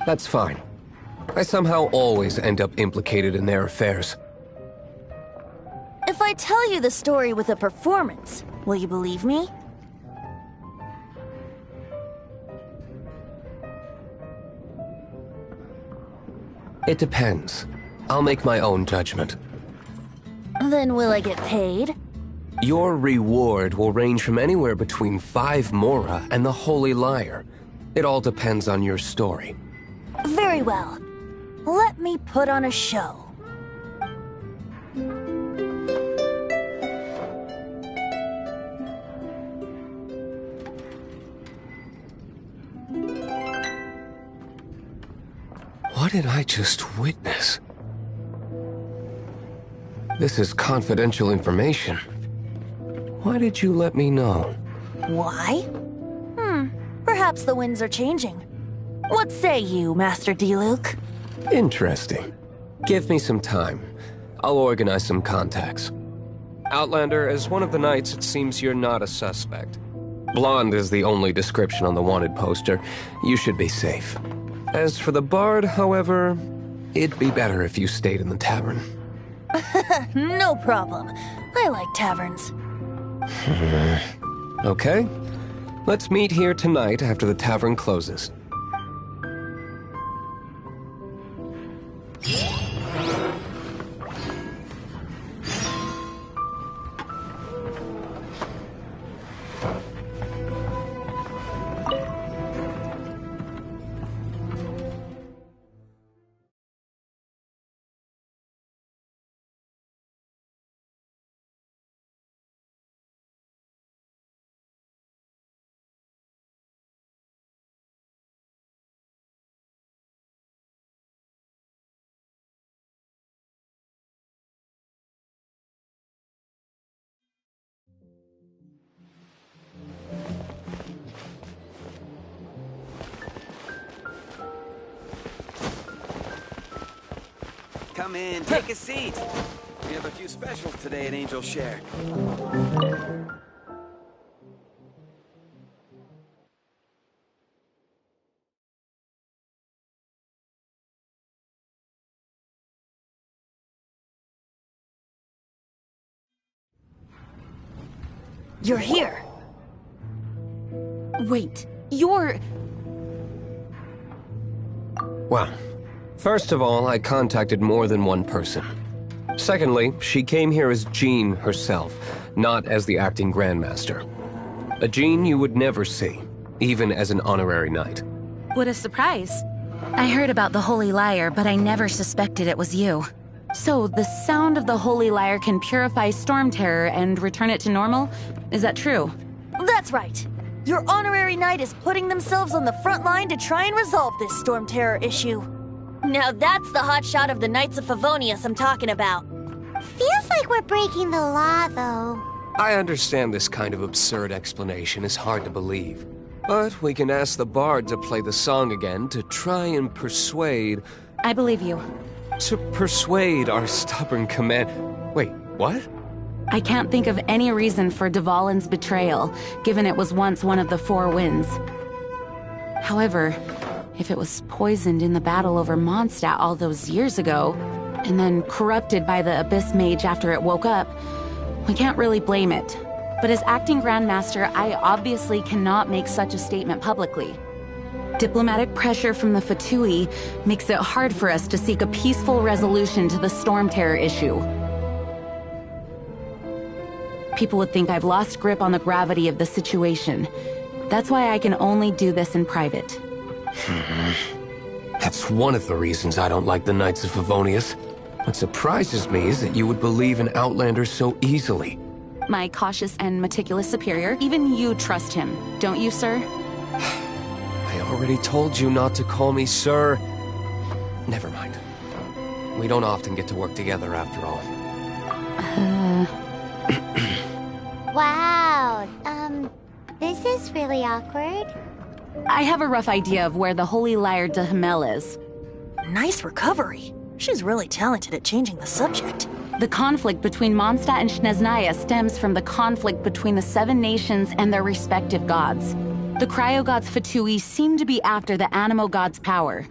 That's fine. I somehow always end up implicated in their affairs. If I tell you the story with a performance, will you believe me? It depends. I'll make my own judgment. Then will I get paid? Your reward will range from anywhere between 5 Mora and the Holy Liar. It all depends on your story. Very well. Let me put on a show. What did I just witness? This is confidential information. Why did you let me know? Why? Perhaps the winds are changing. What say you, Master Diluc? Interesting. Give me some time. I'll organize some contacts. Outlander, as one of the knights, it seems you're not a suspect. Blonde is the only description on the wanted poster. You should be safe. As for the bard, however, it'd be better if you stayed in the tavern. No problem. I like taverns. Okay. Let's meet here tonight after the tavern closes. Come in, take a seat. We have a few specials today at Angel Share. You're here. Wait, you're... Well, first of all, I contacted more than one person. Secondly, she came here as Jean herself, not as the acting Grandmaster. A Jean you would never see, even as an honorary knight. What a surprise. I heard about the Holy Liar, but I never suspected it was you. So, the sound of the Holy Liar can purify Storm Terror and return it to normal? Is that true? That's right. Your honorary knight is putting themselves on the front line to try and resolve this Storm Terror issue. Now that's the hotshot of the Knights of Favonius I'm talking about. Feels like we're breaking the law, though. I understand this kind of absurd explanation is hard to believe. But we can ask the bard to play the song again to try and persuade... I believe you. To persuade our stubborn command... Wait, what? I can't think of any reason for Dvalin's betrayal, given it was once one of the Four Winds. However, if it was poisoned in the battle over Mondstadt all those years ago, and then corrupted by the Abyss Mage after it woke up, we can't really blame it. But as acting Grandmaster, I obviously cannot make such a statement publicly. Diplomatic pressure from the Fatui makes it hard for us to seek a peaceful resolution to the Storm Terror issue. People would think I've lost grip on the gravity of the situation. That's why I can only do this in private. That's one of the reasons I don't like the Knights of Favonius. What surprises me is that you would believe in Outlander so easily. My cautious and meticulous superior, even you trust him, don't you, sir? I already told you not to call me sir. Never mind. We don't often get to work together after all. Wow, this is really awkward. I have a rough idea of where the Holy Liar de Hamel is. Nice recovery. She's really talented at changing the subject. The conflict between Mondstadt and Snezhnaya stems from the conflict between the 7 nations and their respective gods. The cryo-gods Fatui seem to be after the Animo god's power.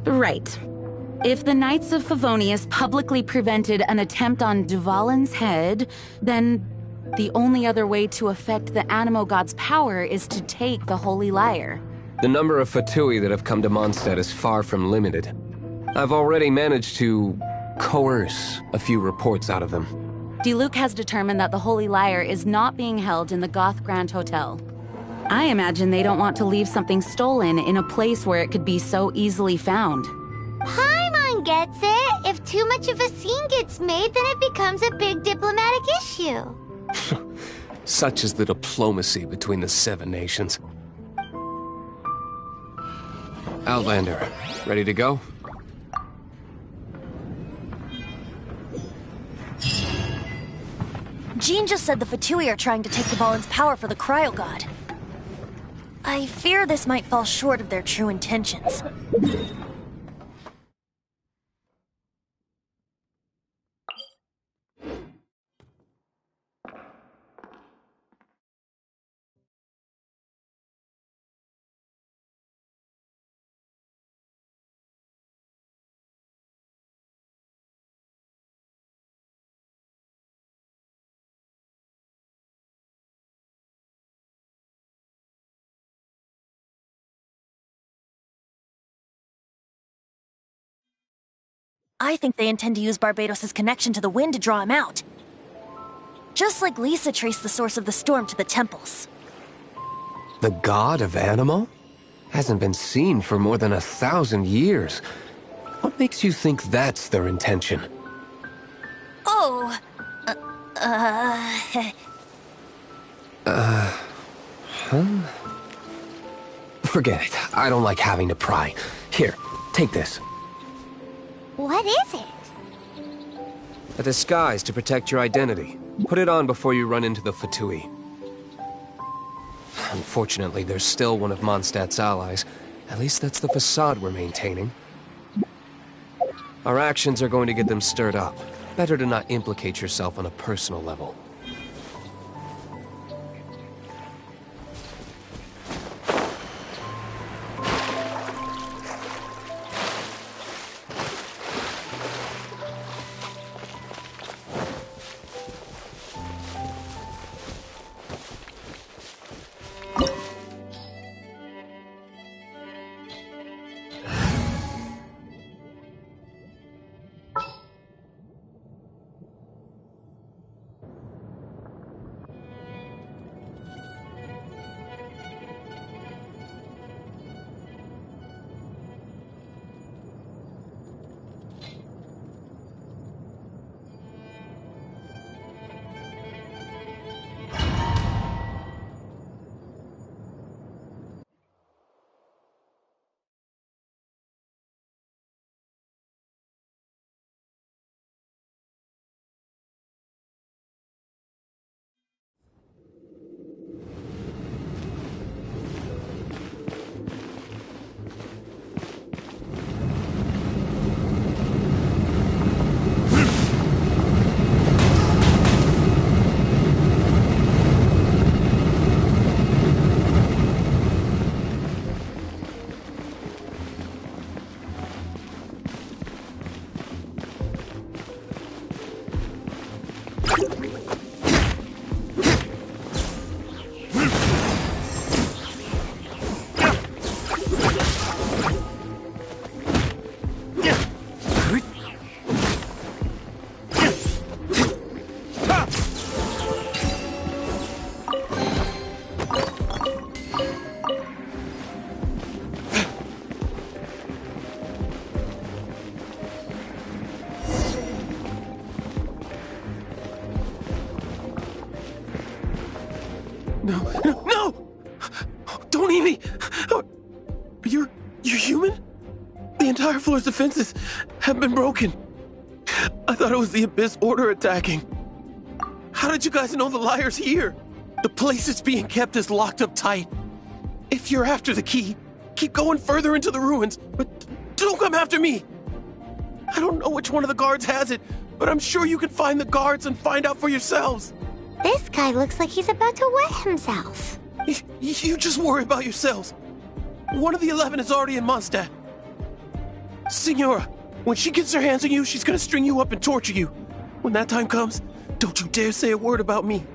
Right. If the Knights of Favonius publicly prevented an attempt on Dvalin's head, then the only other way to affect the Animo god's power is to take the Holy Lyre. The number of Fatui that have come to Mondstadt is far from limited. I've already managed to coerce a few reports out of them. Diluc has determined that the Holy Lyre is not being held in the Goth Grand Hotel. I imagine they don't want to leave something stolen in a place where it could be so easily found. Paimon gets it. If too much of a scene gets made, then it becomes a big diplomatic issue. Such is the diplomacy between the 7 nations. Outlander, ready to go? Jean just said the Fatui are trying to take Dvalin's power for the Cryo God. I fear this might fall short of their true intentions. I think they intend to use Barbados' connection to the wind to draw him out. Just like Lisa traced the source of the storm to the temples. The god of Animo? Hasn't been seen for more than 1,000 years. What makes you think that's their intention? Oh... Huh? Forget it. I don't like having to pry. Here, take this. What is it? A disguise to protect your identity. Put it on before you run into the Fatui. Unfortunately, there's still one of Mondstadt's allies. At least that's the facade we're maintaining. Our actions are going to get them stirred up. Better to not implicate yourself on a personal level. No! Don't eat me! You're human? The entire floor's defenses have been broken. I thought it was the Abyss Order attacking. How did you guys know the Lyre's here? The place it's being kept is locked up tight. If you're after the key, keep going further into the ruins, but don't come after me. I don't know which one of the guards has it, but I'm sure you can find the guards and find out for yourselves. This guy looks like he's about to wet himself. You just worry about yourselves. One of the 11 is already in Mondstadt. Signora, when she gets her hands on you, she's gonna string you up and torture you. When that time comes, don't you dare say a word about me.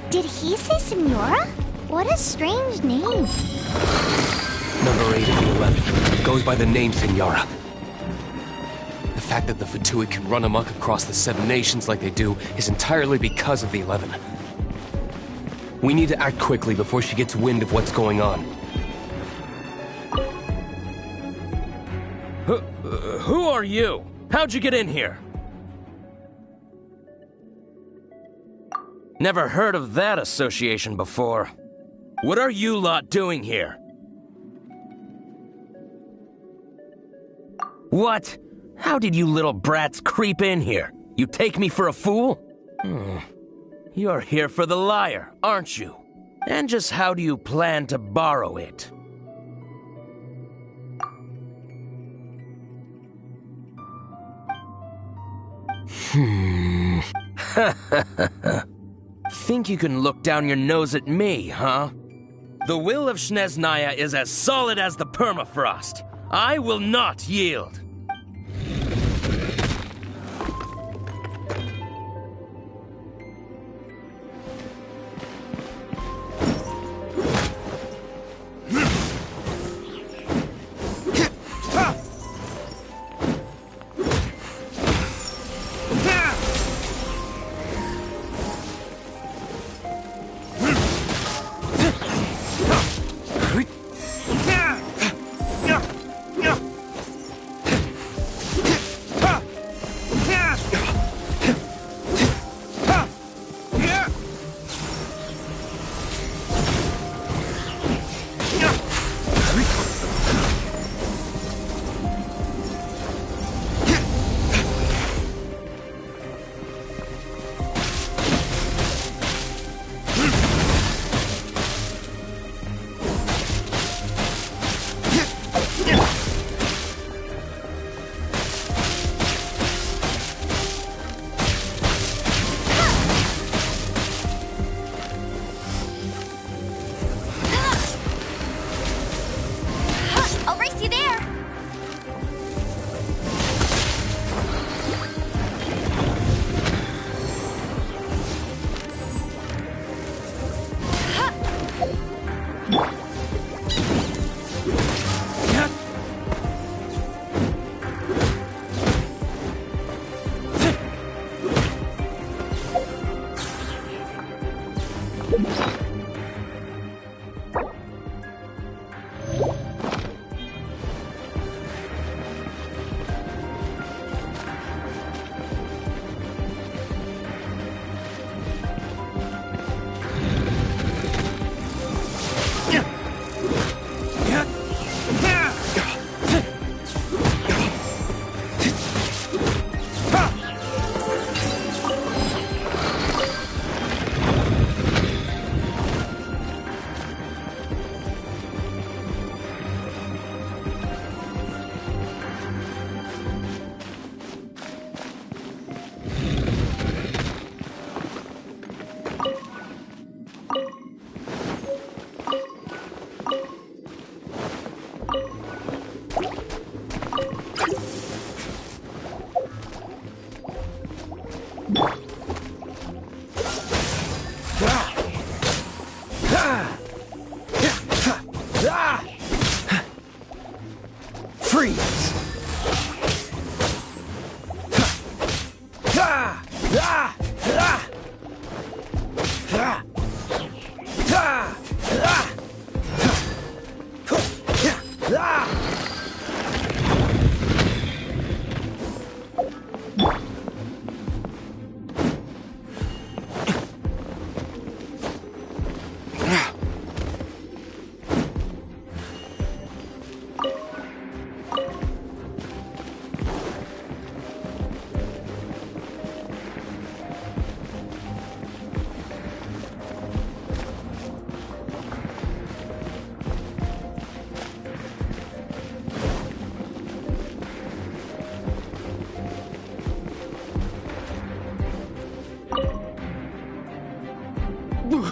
Did he say Senora? What a strange name. Number 8 of the 11 goes by the name Senora. The fact that the Fatui can run amok across the 7 nations like they do is entirely because of the 11. We need to act quickly before she gets wind of what's going on. Who are you? How'd you get in here? Never heard of that association before. What are you lot doing here? What? How did you little brats creep in here? You take me for a fool? You're here for the lyre, aren't you? And just how do you plan to borrow it? Think you can look down your nose at me, huh? The will of Snezhnaya is as solid as the permafrost. I will not yield.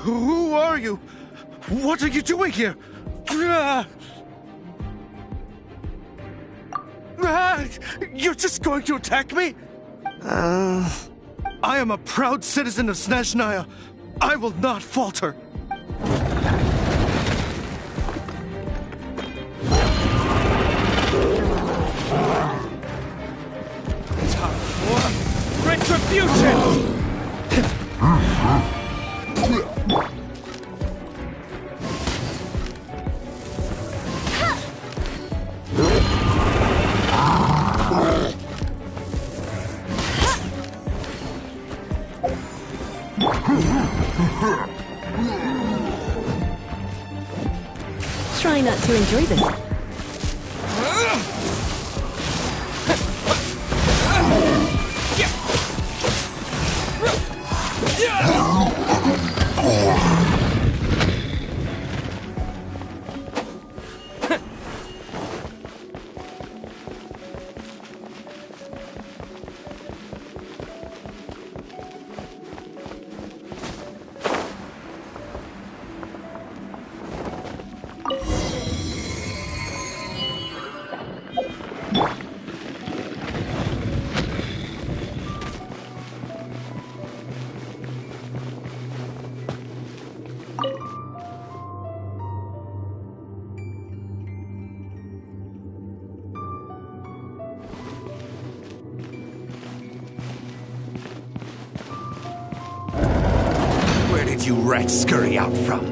Who are you? What are you doing here? You're just going to attack me? I am a proud citizen of Snezhnaya. I will not falter. Time for retribution! Try not to enjoy this. Where did you rats scurry out from?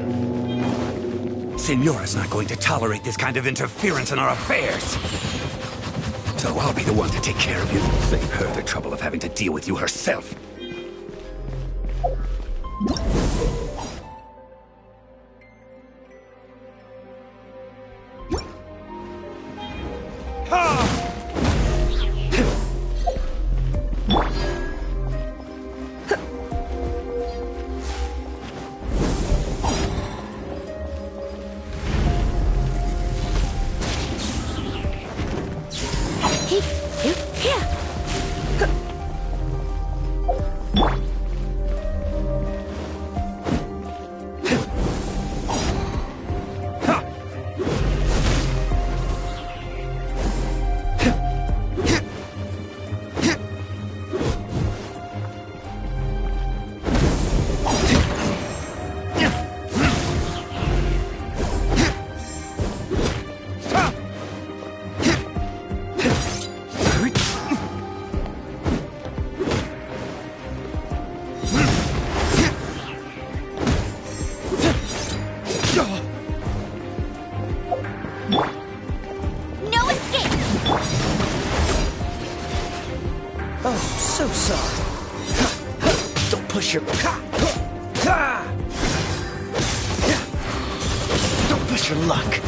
Signora's not going to tolerate this kind of interference in our affairs. So I'll be the one to take care of you. Save her the trouble of having to deal with you herself. So sorry. Don't push your... Don't push your luck.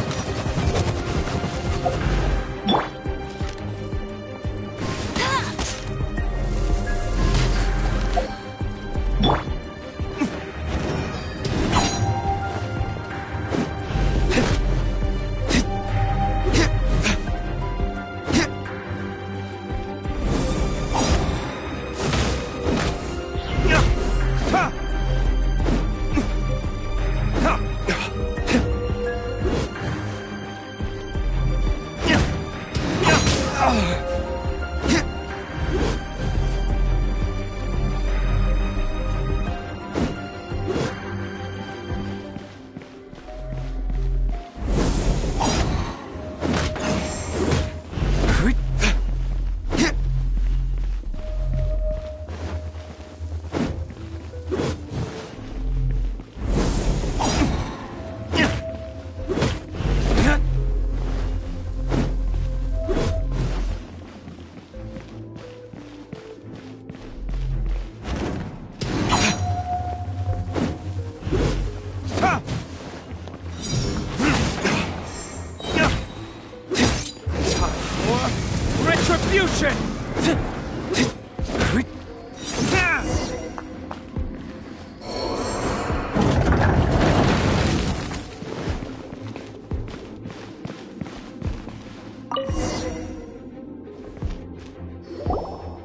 Retribution!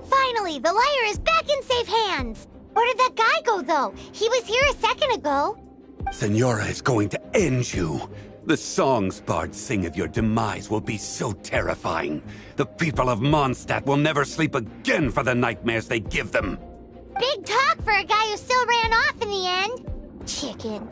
Finally, the lyre is back in safe hands! Where did that guy go, though? He was here a second ago. Senora is going to end you. The songs bards sing of your demise will be so terrifying. The people of Mondstadt will never sleep again for the nightmares they give them. Big talk for a guy who still ran off in the end. Chicken.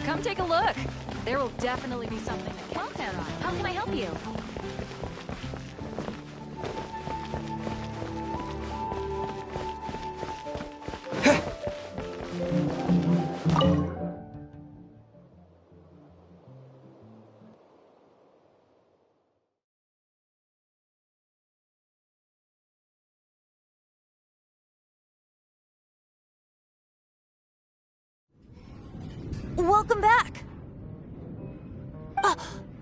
Come take a look. There will definitely be something that catches your eye. How can I help you? Welcome back!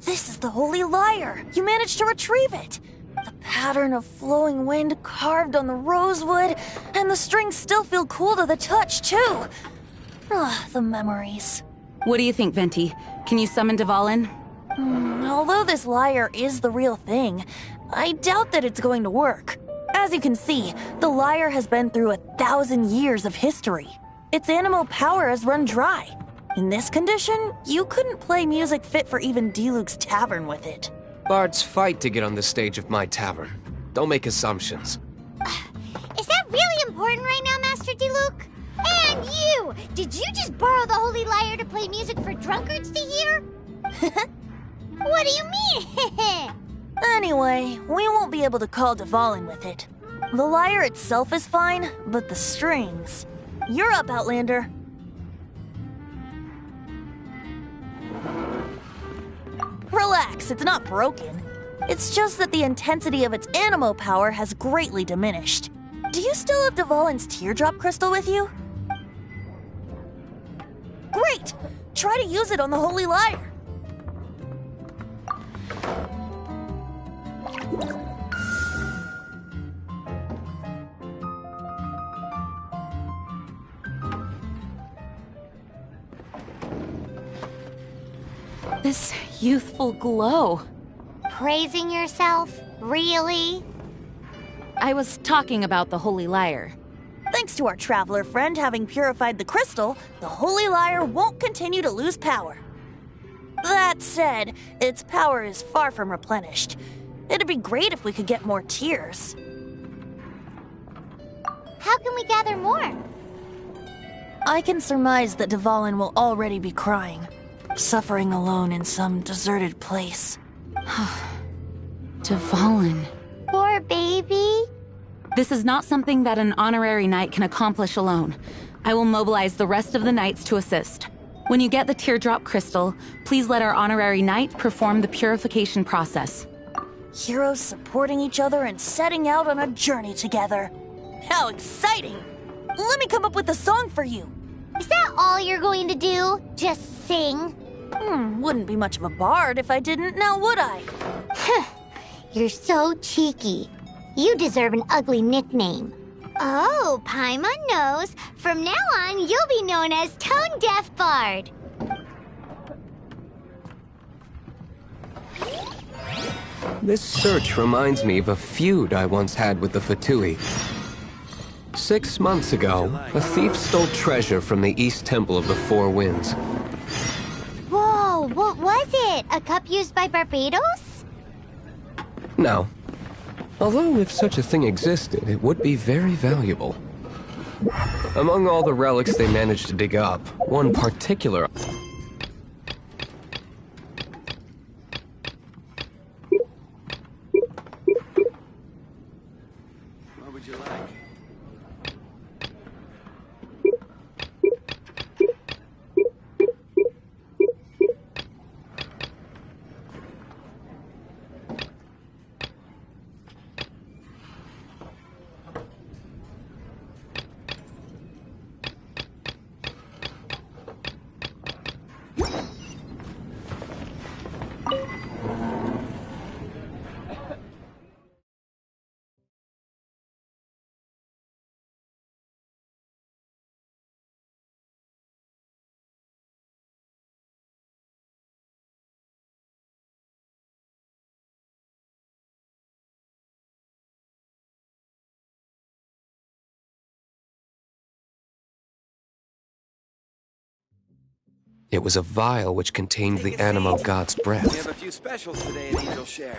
This is the Holy Lyre! You managed to retrieve it! The pattern of flowing wind carved on the rosewood, and the strings still feel cool to the touch, too! The memories. What do you think, Venti? Can you summon Dvalin? Although this lyre is the real thing, I doubt that it's going to work. As you can see, the lyre has been through 1,000 years of history. Its animal power has run dry. In this condition, you couldn't play music fit for even Diluc's tavern with it. Bards fight to get on the stage of my tavern. Don't make assumptions. Is that really important right now, Master Diluc? And you! Did you just borrow the Holy Lyre to play music for drunkards to hear? What do you mean? Anyway, we won't be able to call Dvalin with it. The lyre itself is fine, but the strings... You're up, Outlander. Relax, it's not broken. It's just that the intensity of its animo power has greatly diminished. Do you still have Dvalin's teardrop crystal with you? Great! Try to use it on the Holy Lyre. This youthful glow. Praising yourself? Really? I was talking about the Holy Lyre. Thanks to our traveler friend having purified the crystal, the Holy Lyre won't continue to lose power. That said, its power is far from replenished. It'd be great if we could get more tears. How can we gather more? I can surmise that Dvalin will already be crying, suffering alone in some deserted place. Dvalin. Poor baby. This is not something that an honorary knight can accomplish alone. I will mobilize the rest of the knights to assist. When you get the teardrop crystal, please let our honorary knight perform the purification process. Heroes supporting each other and setting out on a journey together. How exciting! Let me come up with a song for you. Is that all you're going to do? Just sing? Wouldn't be much of a bard if I didn't, now would I? You're so cheeky. You deserve an ugly nickname. Oh, Paimon knows. From now on, you'll be known as Tone Deaf Bard. This search reminds me of a feud I once had with the Fatui. 6 months ago, a thief stole treasure from the East Temple of the Four Winds. Whoa, what was it? A cup used by Barbados? No. Although if such a thing existed, it would be very valuable. Among all the relics they managed to dig up, one particular... What would you like? It was a vial which contained the animo god's We breath. have a few specials today at Angel Share.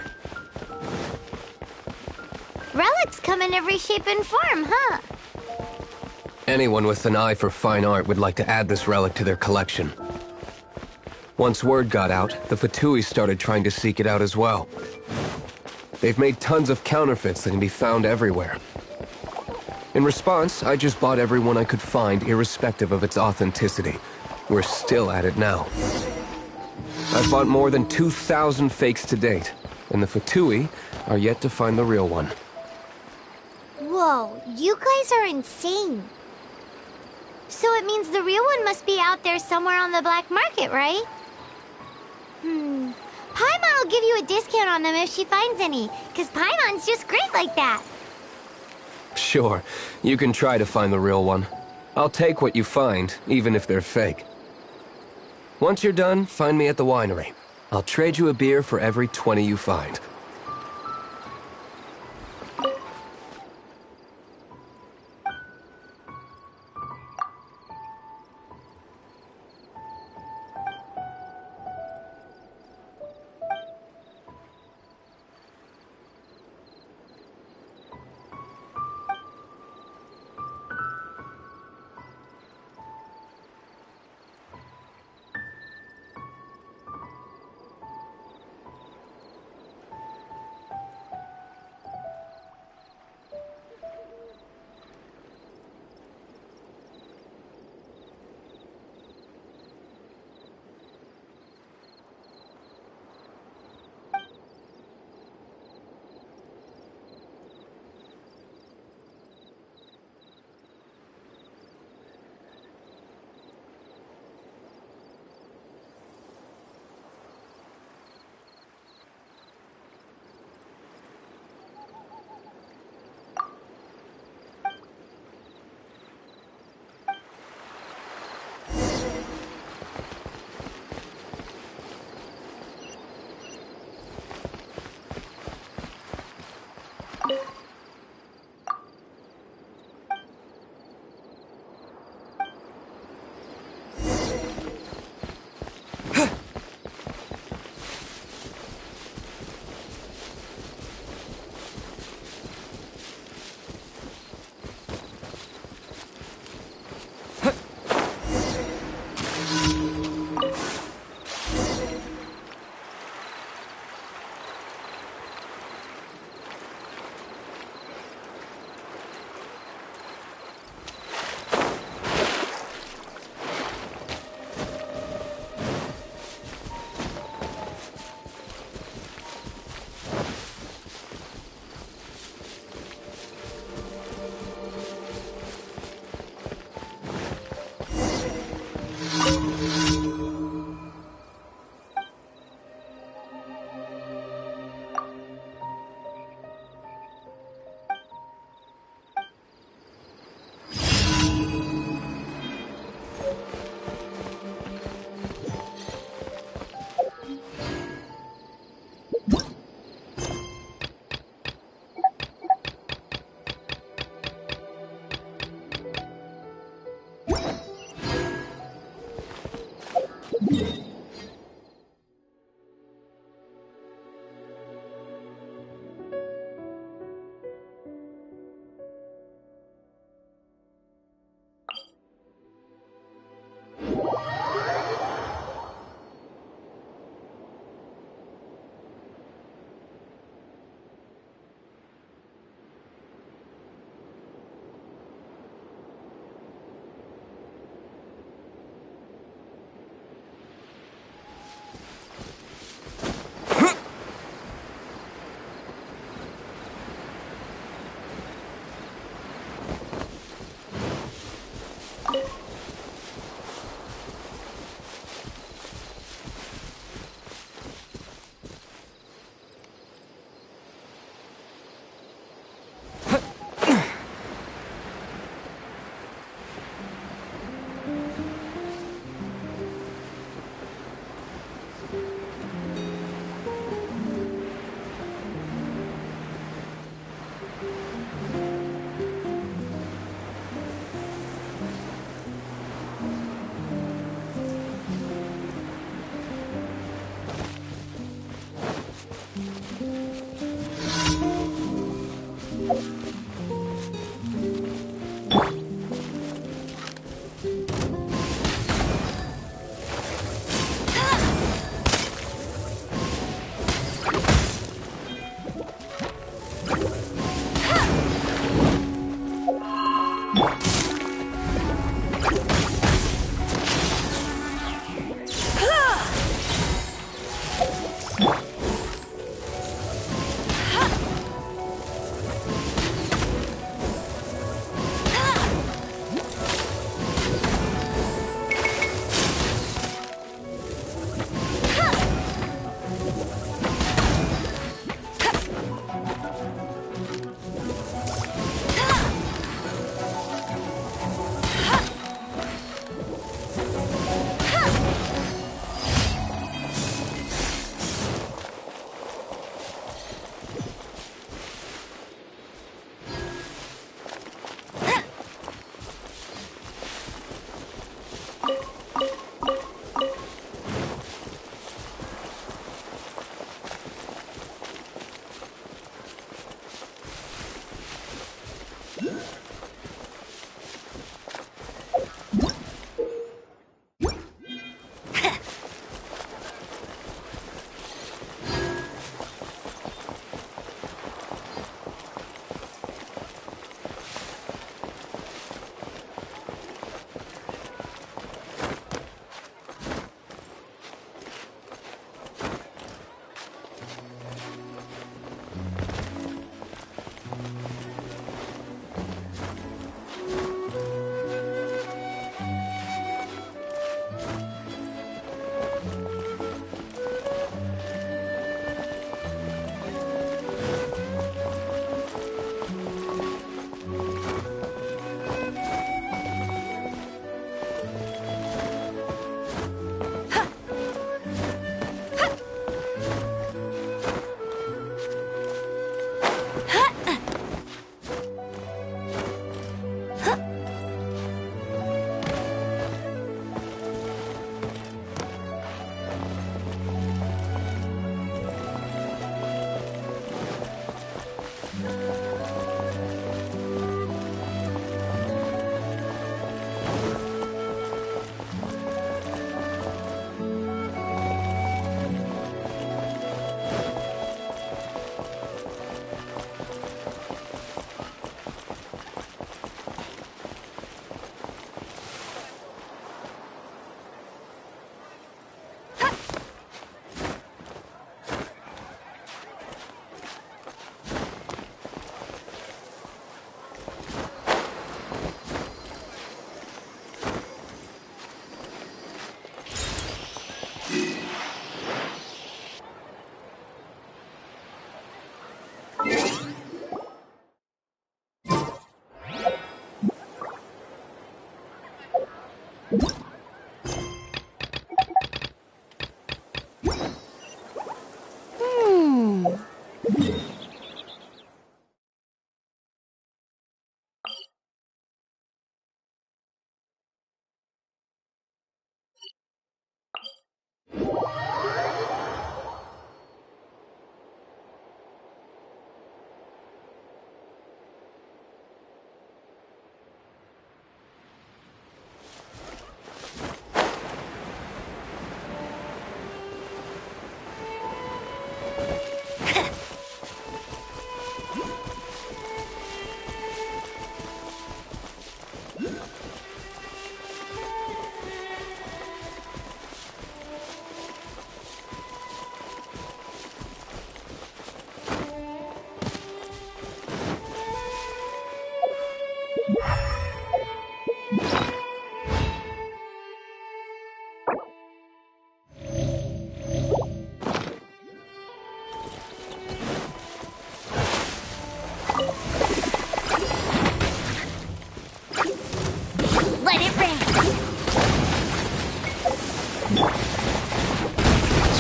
Relics come in every shape and form, huh? Anyone with an eye for fine art would like to add this relic to their collection. Once word got out, the Fatui started trying to seek it out as well. They've made tons of counterfeits that can be found everywhere. In response, I just bought every one I could find, irrespective of its authenticity. We're still at it now. I've bought more than 2,000 fakes to date, and the Fatui are yet to find the real one. Whoa, you guys are insane. So it means the real one must be out there somewhere on the black market, right? Paimon will give you a discount on them if she finds any, because Paimon's just great like that. Sure, you can try to find the real one. I'll take what you find, even if they're fake. Once you're done, find me at the winery. I'll trade you a beer for every 20 you find.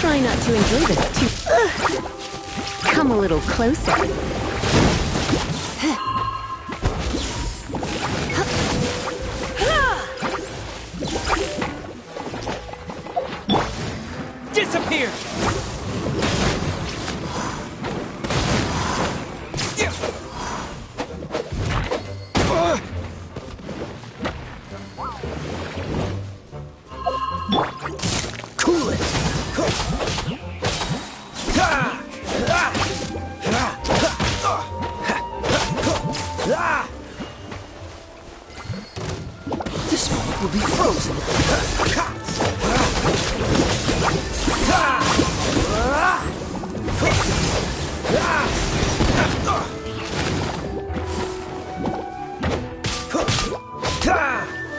Try not to enjoy this too. Ugh. Come a little closer. Disappear! life will be frozen.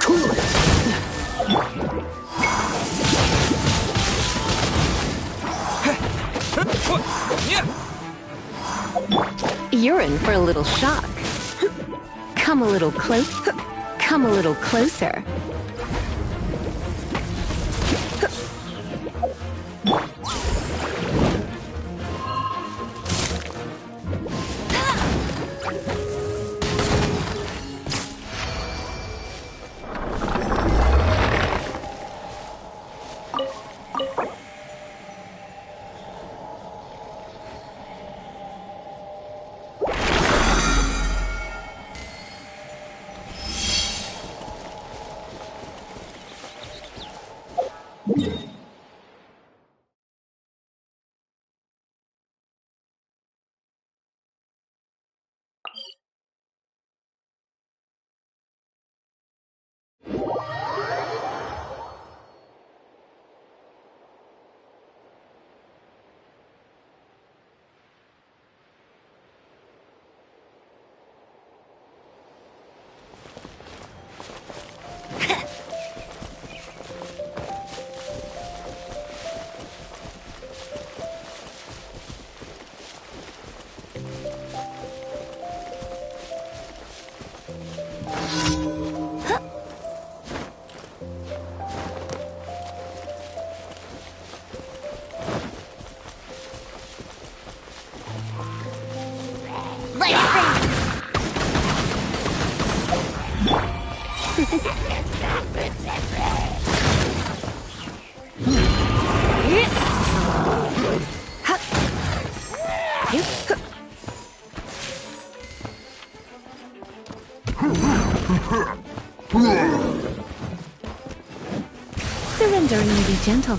Cool it. You're in for a little shock. Come a little close. Come a little closer. Surrender and be gentle.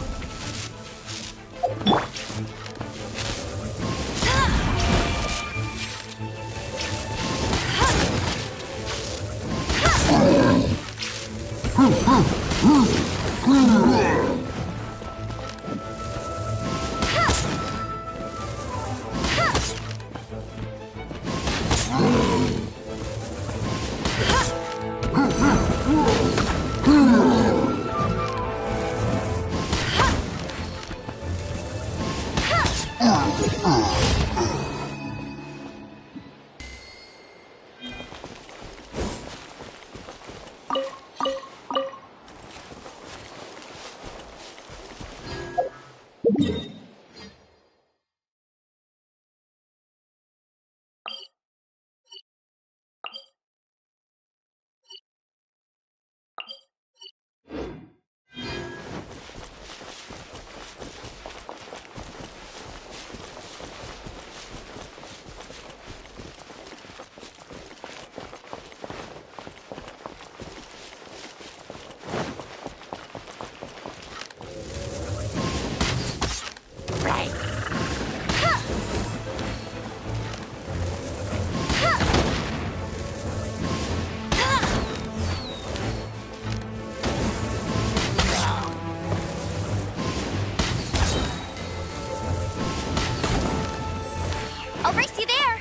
I'll race you there!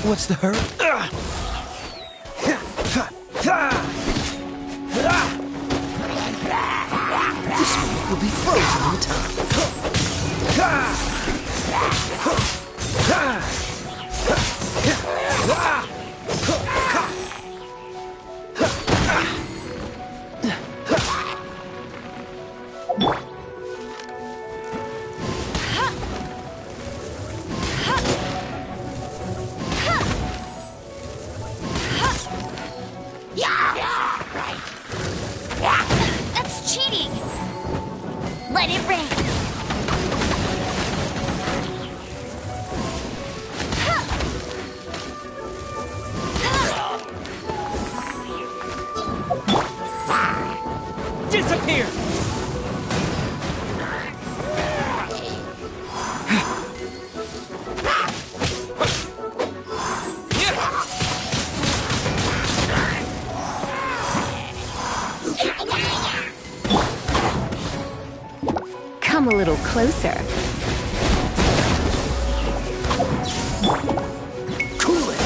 What's the hurry? This moment will be frozen in time. That's cheating! Let it rain! Disappear! Come a little closer. Cool it!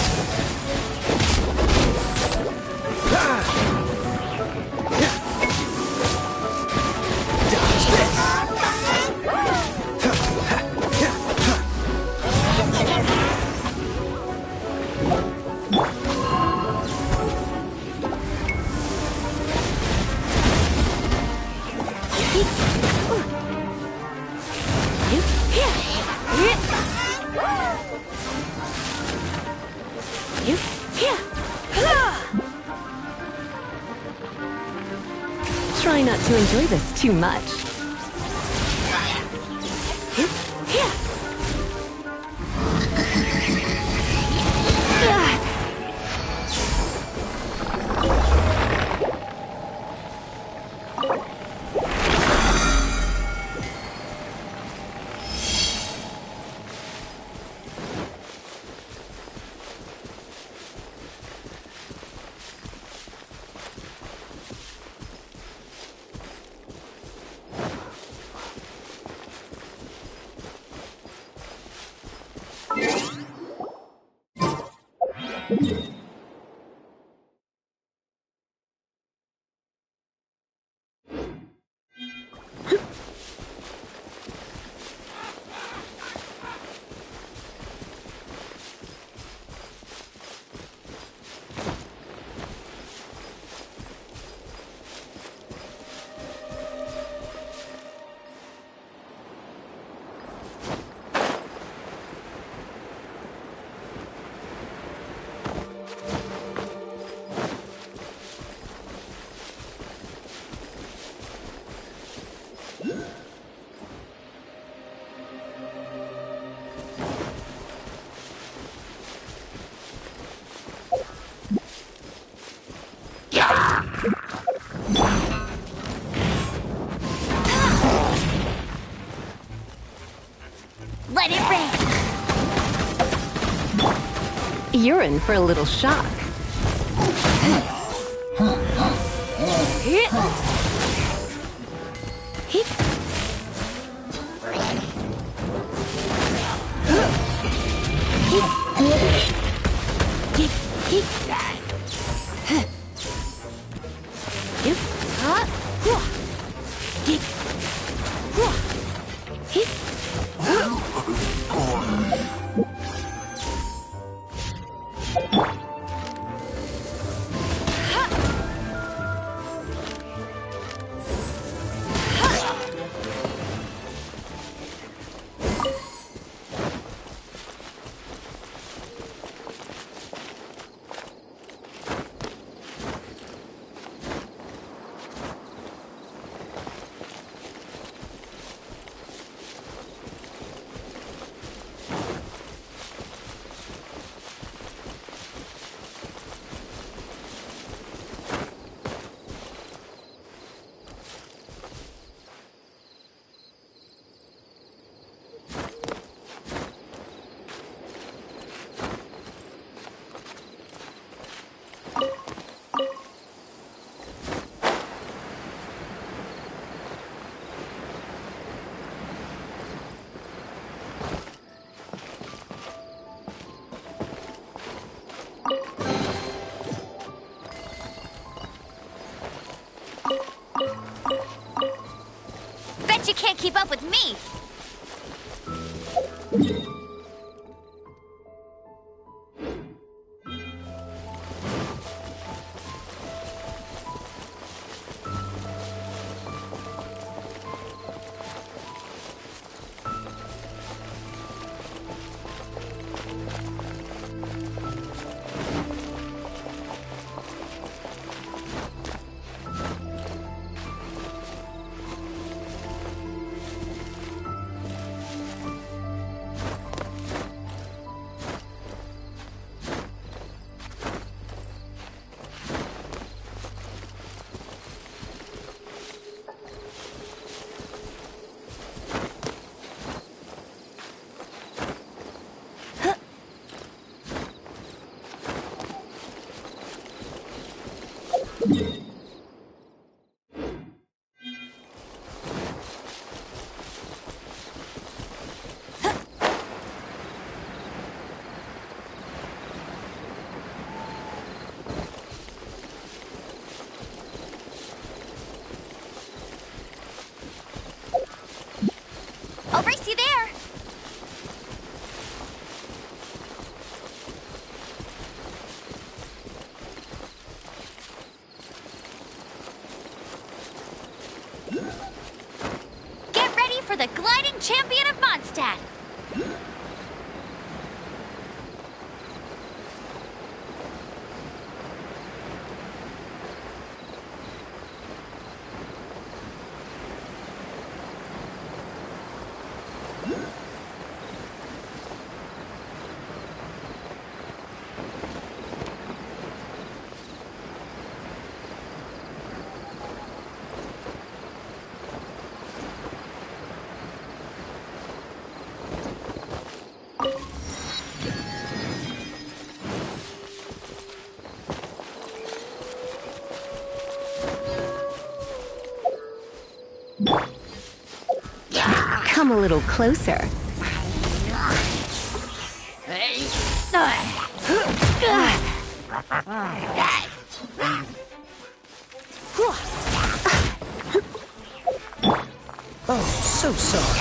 Dodge this! Try not to enjoy this too much. Let it rain! You're in for a little shock. Bet you can't keep up with me! I'll race you there! Get ready for the gliding champion of Mondstadt! Come a little closer. Oh, so sorry.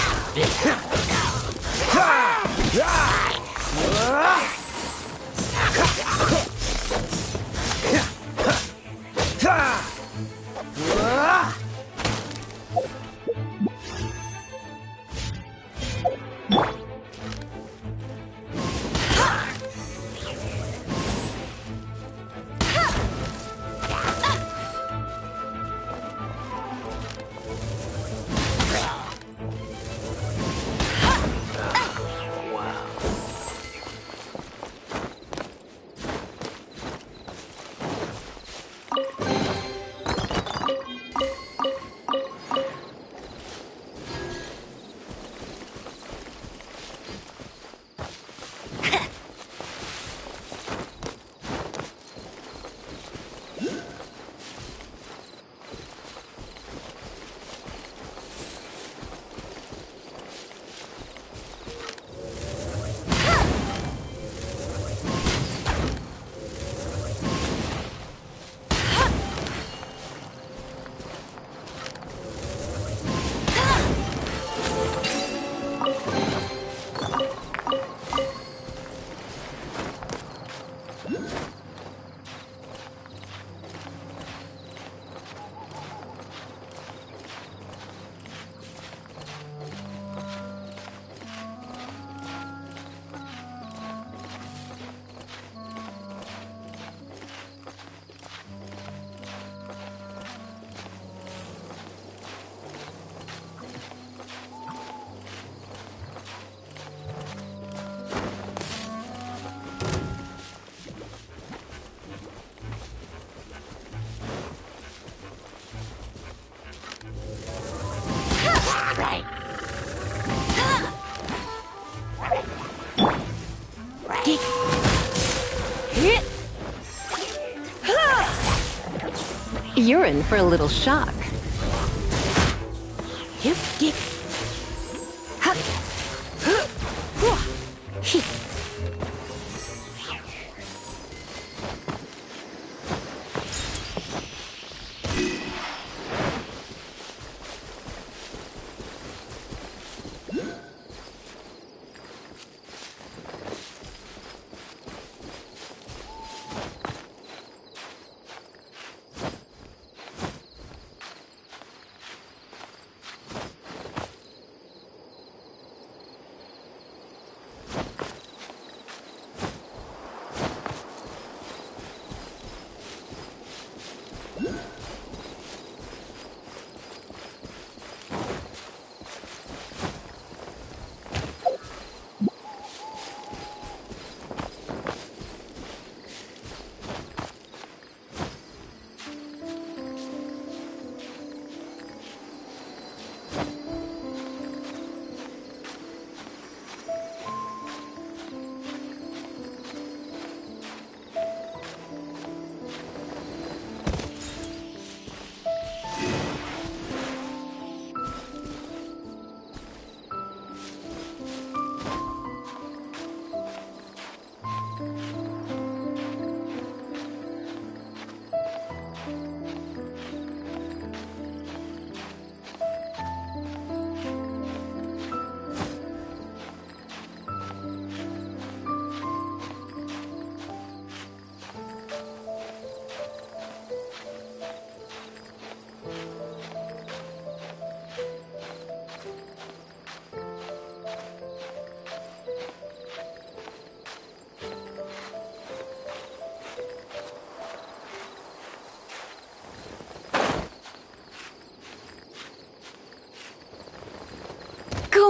You're in for a little shock.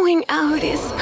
Going out is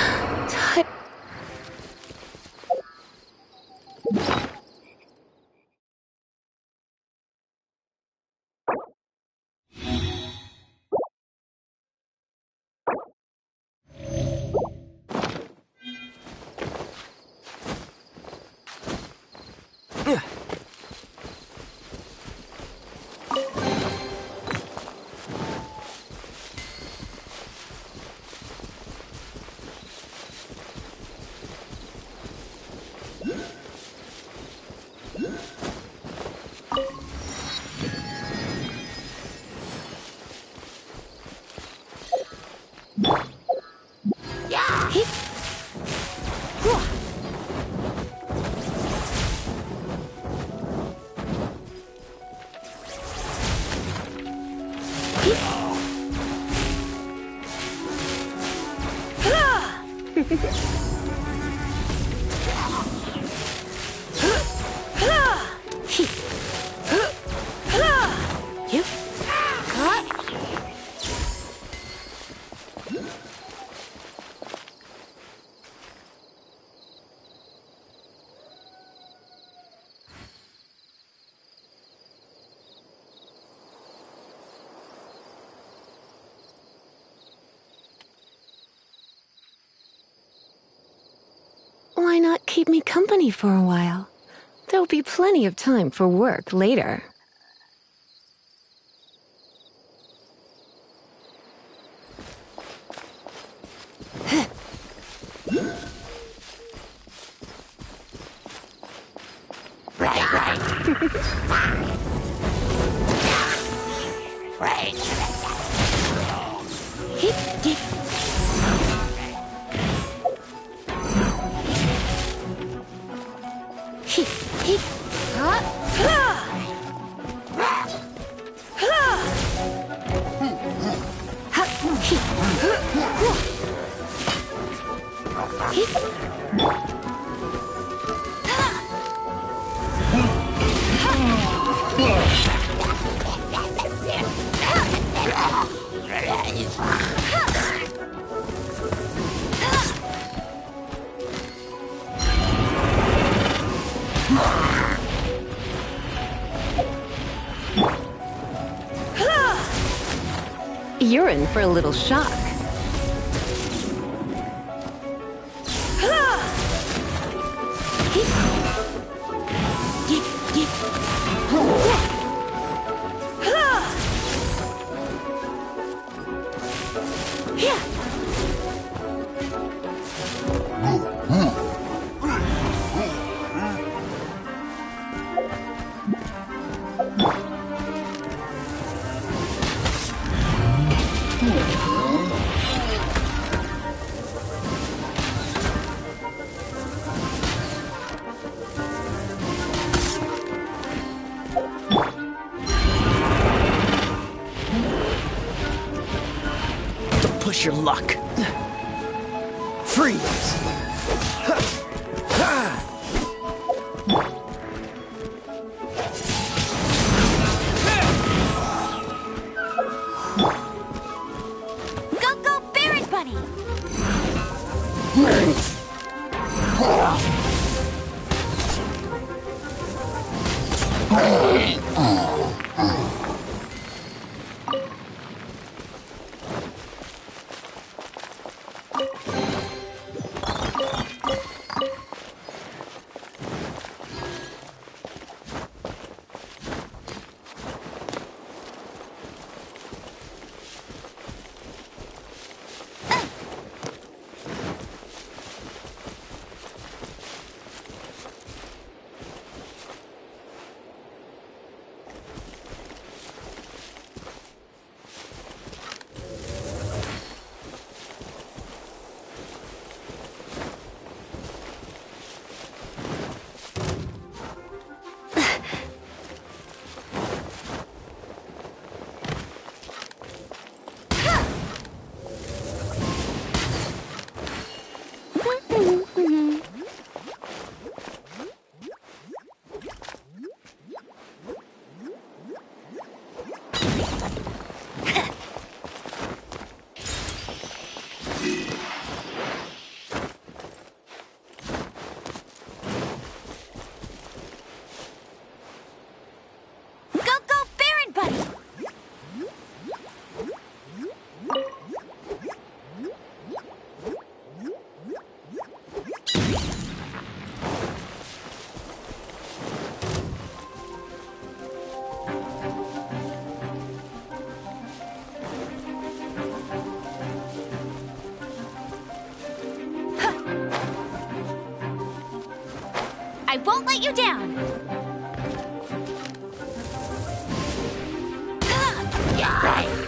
Why not keep me company for a while? There'll be plenty of time for work later. You're in for a little shock. Push your luck. Freeze! Go, go, Baron Bunny! I won't let you down!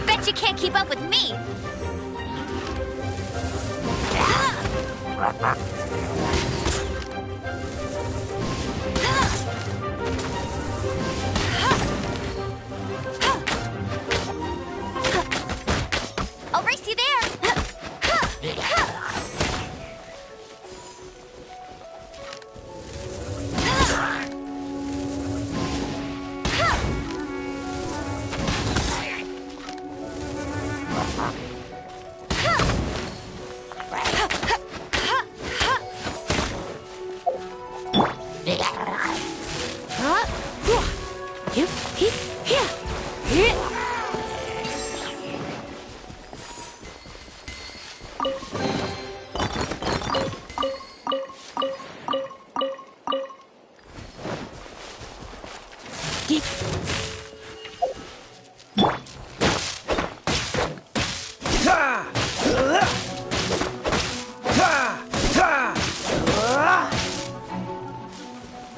Bet you can't keep up with me! I'll race you there!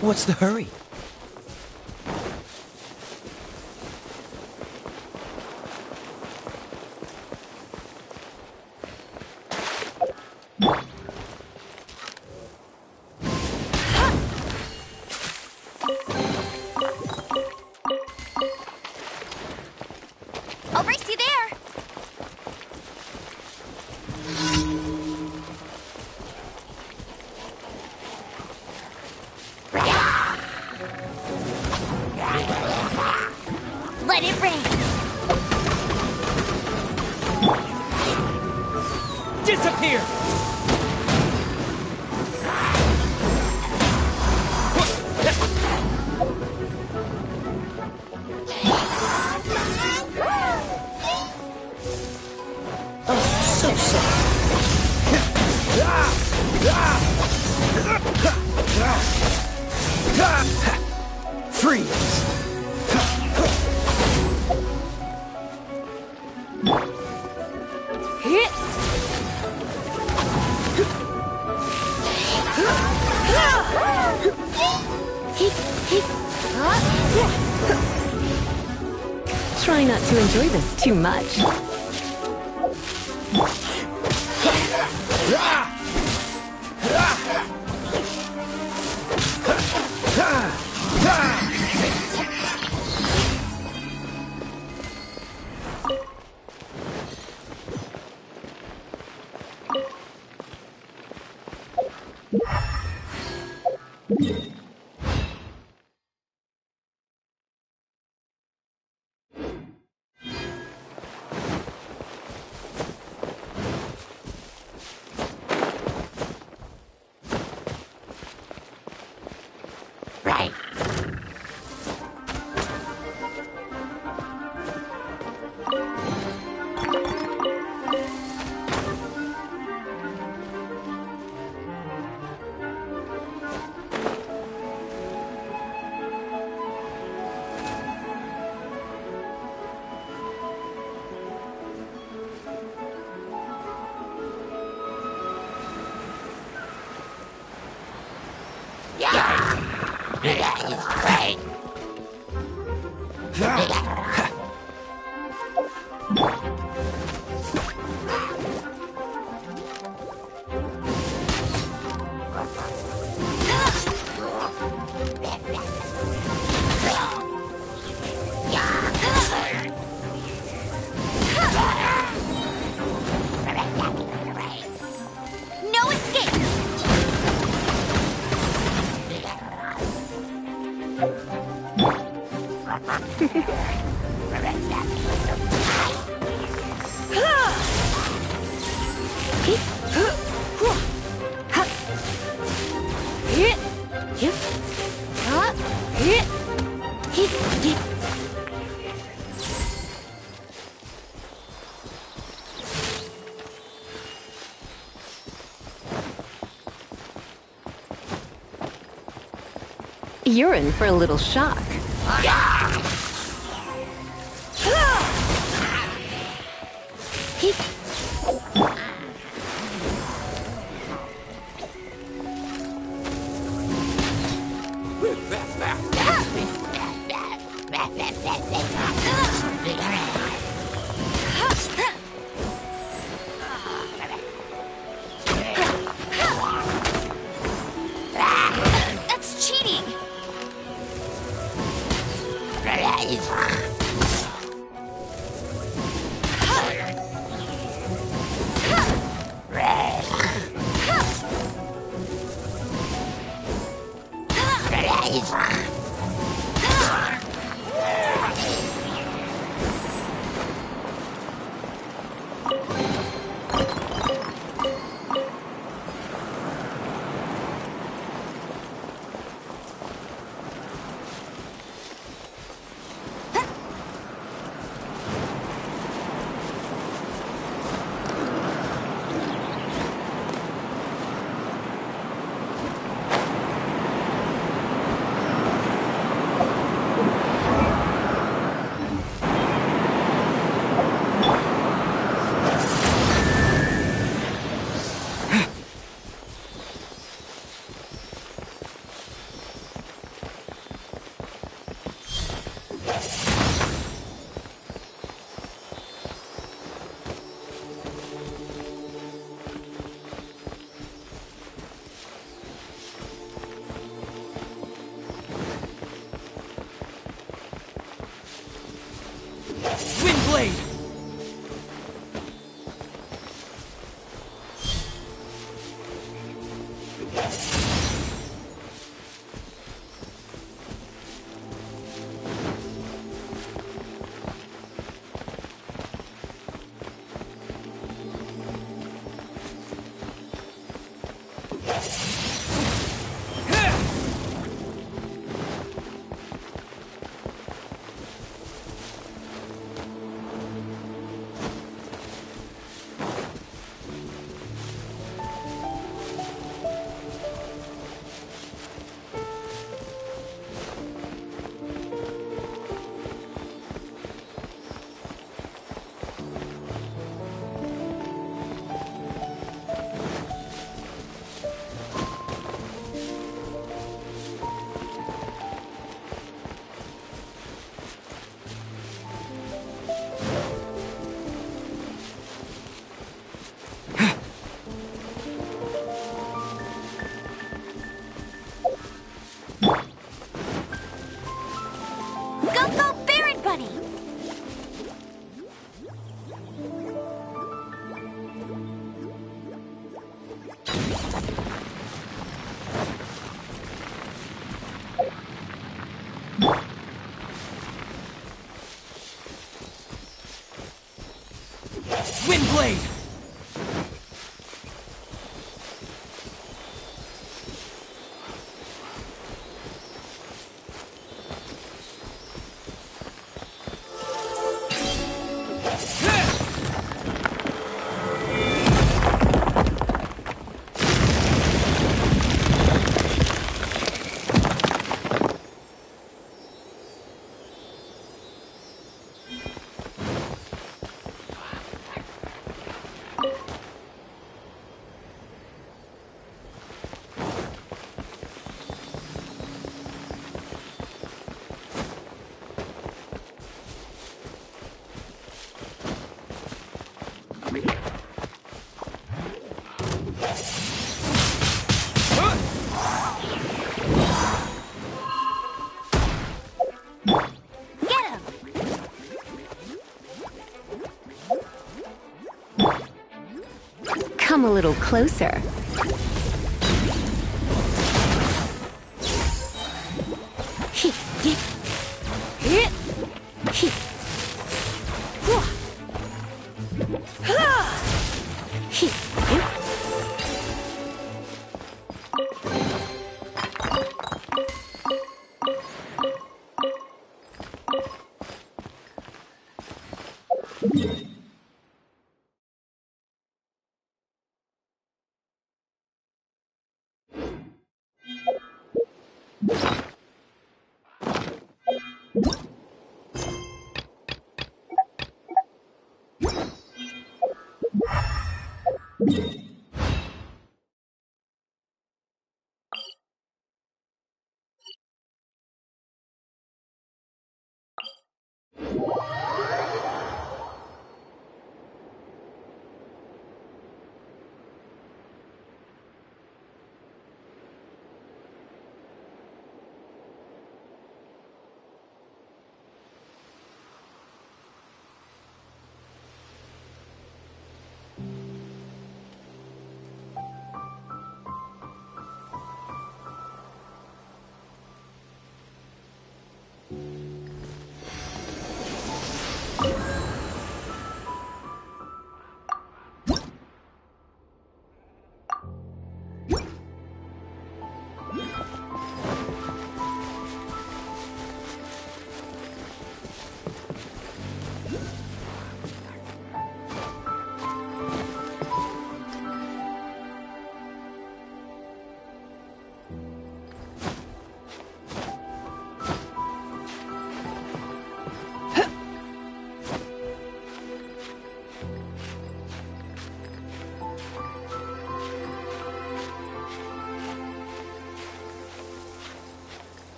What's the hurry? Let it rain. Disappear! So sorry. Freeze! Try not to enjoy this too much. Right. That is great. No escape. You're in for a little shock. That's cheating. Dragon Blade! Come a little closer.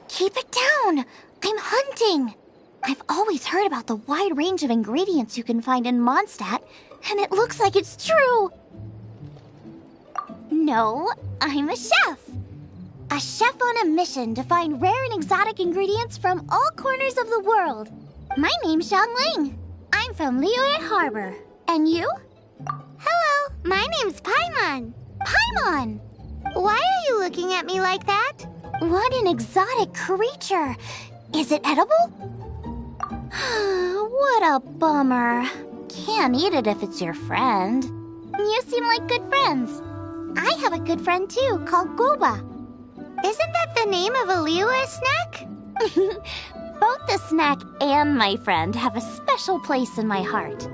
Keep it down! I'm hunting! I've always heard about the wide range of ingredients you can find in Mondstadt, and it looks like it's true! No, I'm a chef! A chef on a mission to find rare and exotic ingredients from all corners of the world. My name's Xiangling. I'm from Liyue Harbor. And you? Hello, my name's Paimon. Paimon! Why are you looking at me like that? What an exotic creature! Is it edible? What a bummer. Can't eat it if it's your friend. You seem like good friends. I have a good friend too, called Goba. Isn't that the name of a Liyue snack? Both the snack and my friend have a special place in my heart.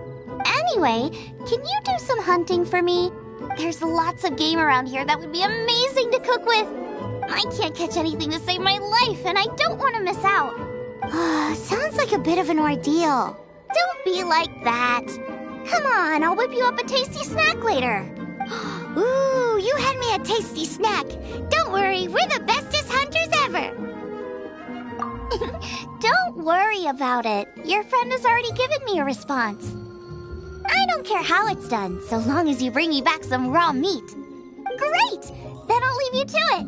Anyway, can you do some hunting for me? There's lots of game around here that would be amazing to cook with. I can't catch anything to save my life, and I don't want to miss out. Sounds like a bit of an ordeal. Don't be like that. Come on, I'll whip you up a tasty snack later. Ooh, you had me a tasty snack. Don't worry, we're the bestest hunters ever. Don't worry about it. Your friend has already given me a response. I don't care how it's done, so long as you bring me back some raw meat. Great! Then I'll leave you to it.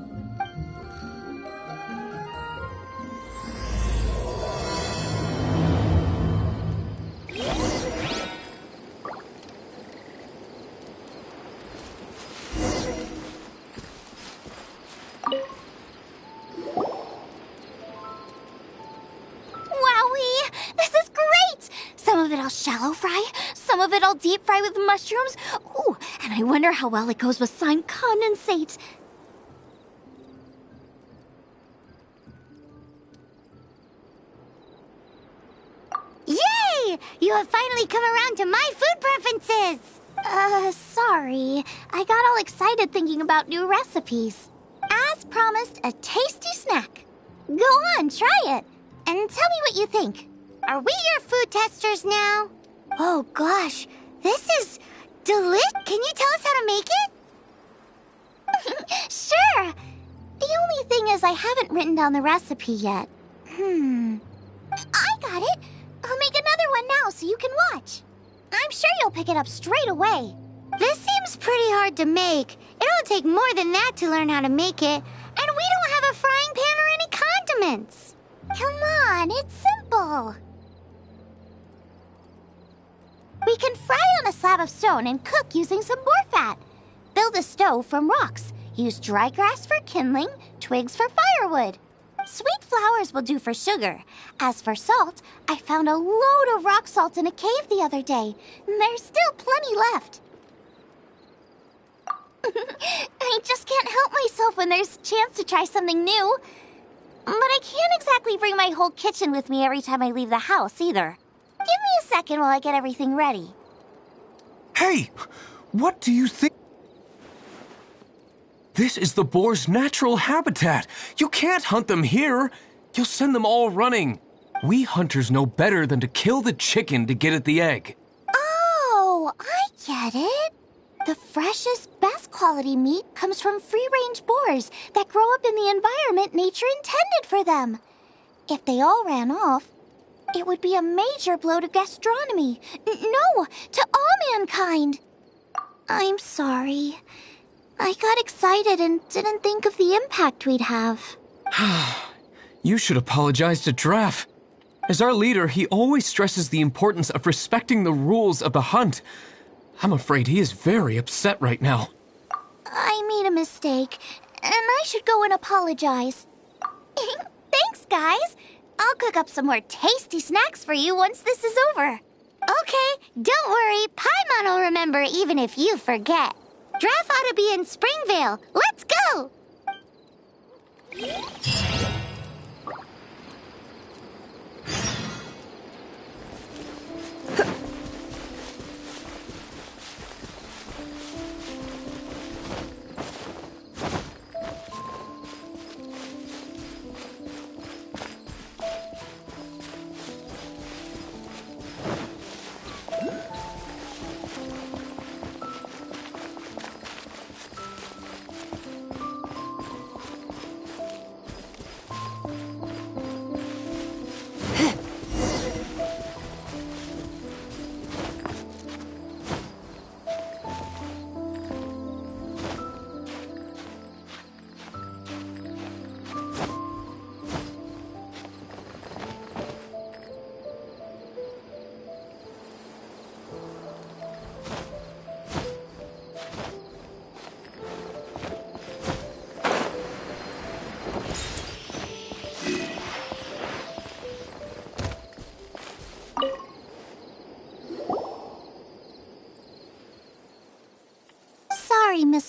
Wowee! This is great! Some of it I'll shallow fry, some of it I'll deep fry with mushrooms. Ooh, and I wonder how well it goes with slime condensate. Yay! You have finally come around to my food preferences! Sorry. I got all excited thinking about new recipes. As promised, a tasty snack. Go on, try it, and tell me what you think. Are we your food testers now? Oh gosh, this is can you tell us how to make it? Sure. The only thing is I haven't written down the recipe yet. I got it. I'll make another one now so you can watch. I'm sure you'll pick it up straight away. This seems pretty hard to make. It'll take more than that to learn how to make it. And we don't have a frying pan or any condiments. Come on, it's simple. We can fry on a slab of stone and cook using some boar fat. Build a stove from rocks. Use dry grass for kindling, twigs for firewood. Sweet flowers will do for sugar. As for salt, I found a load of rock salt in a cave the other day. There's still plenty left. I just can't help myself when there's a chance to try something new. But I can't exactly bring my whole kitchen with me every time I leave the house, either. Give me a second while I get everything ready. Hey! What do you think? This is the boar's natural habitat. You can't hunt them here. You'll send them all running. We hunters know better than to kill the chicken to get at the egg. Oh, I get it. The freshest, best quality meat comes from free-range boars that grow up in the environment nature intended for them. If they all ran off, it would be a major blow to gastronomy. No, to all mankind. I'm sorry. I got excited and didn't think of the impact we'd have. You should apologize to Draff. As our leader, he always stresses the importance of respecting the rules of the hunt. I'm afraid he is very upset right now. I made a mistake, and I should go and apologize. Thanks, guys. I'll cook up some more tasty snacks for you once this is over. Okay, don't worry. Paimon will remember even if you forget. Draff ought to be in Springvale. Let's go!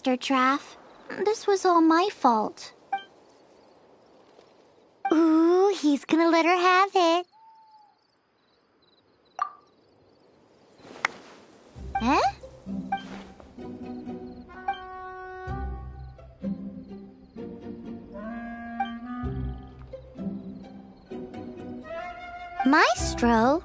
Master Draff. This was all my fault. Ooh, he's gonna let her have it. Huh? Maestro?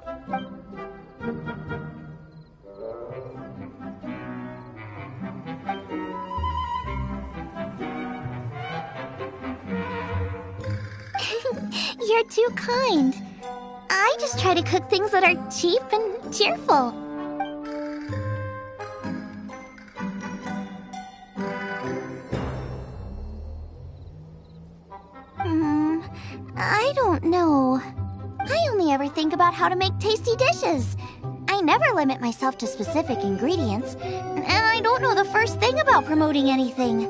You're too kind. I just try to cook things that are cheap and cheerful. I don't know. I only ever think about how to make tasty dishes. I never limit myself to specific ingredients, and I don't know the first thing about promoting anything.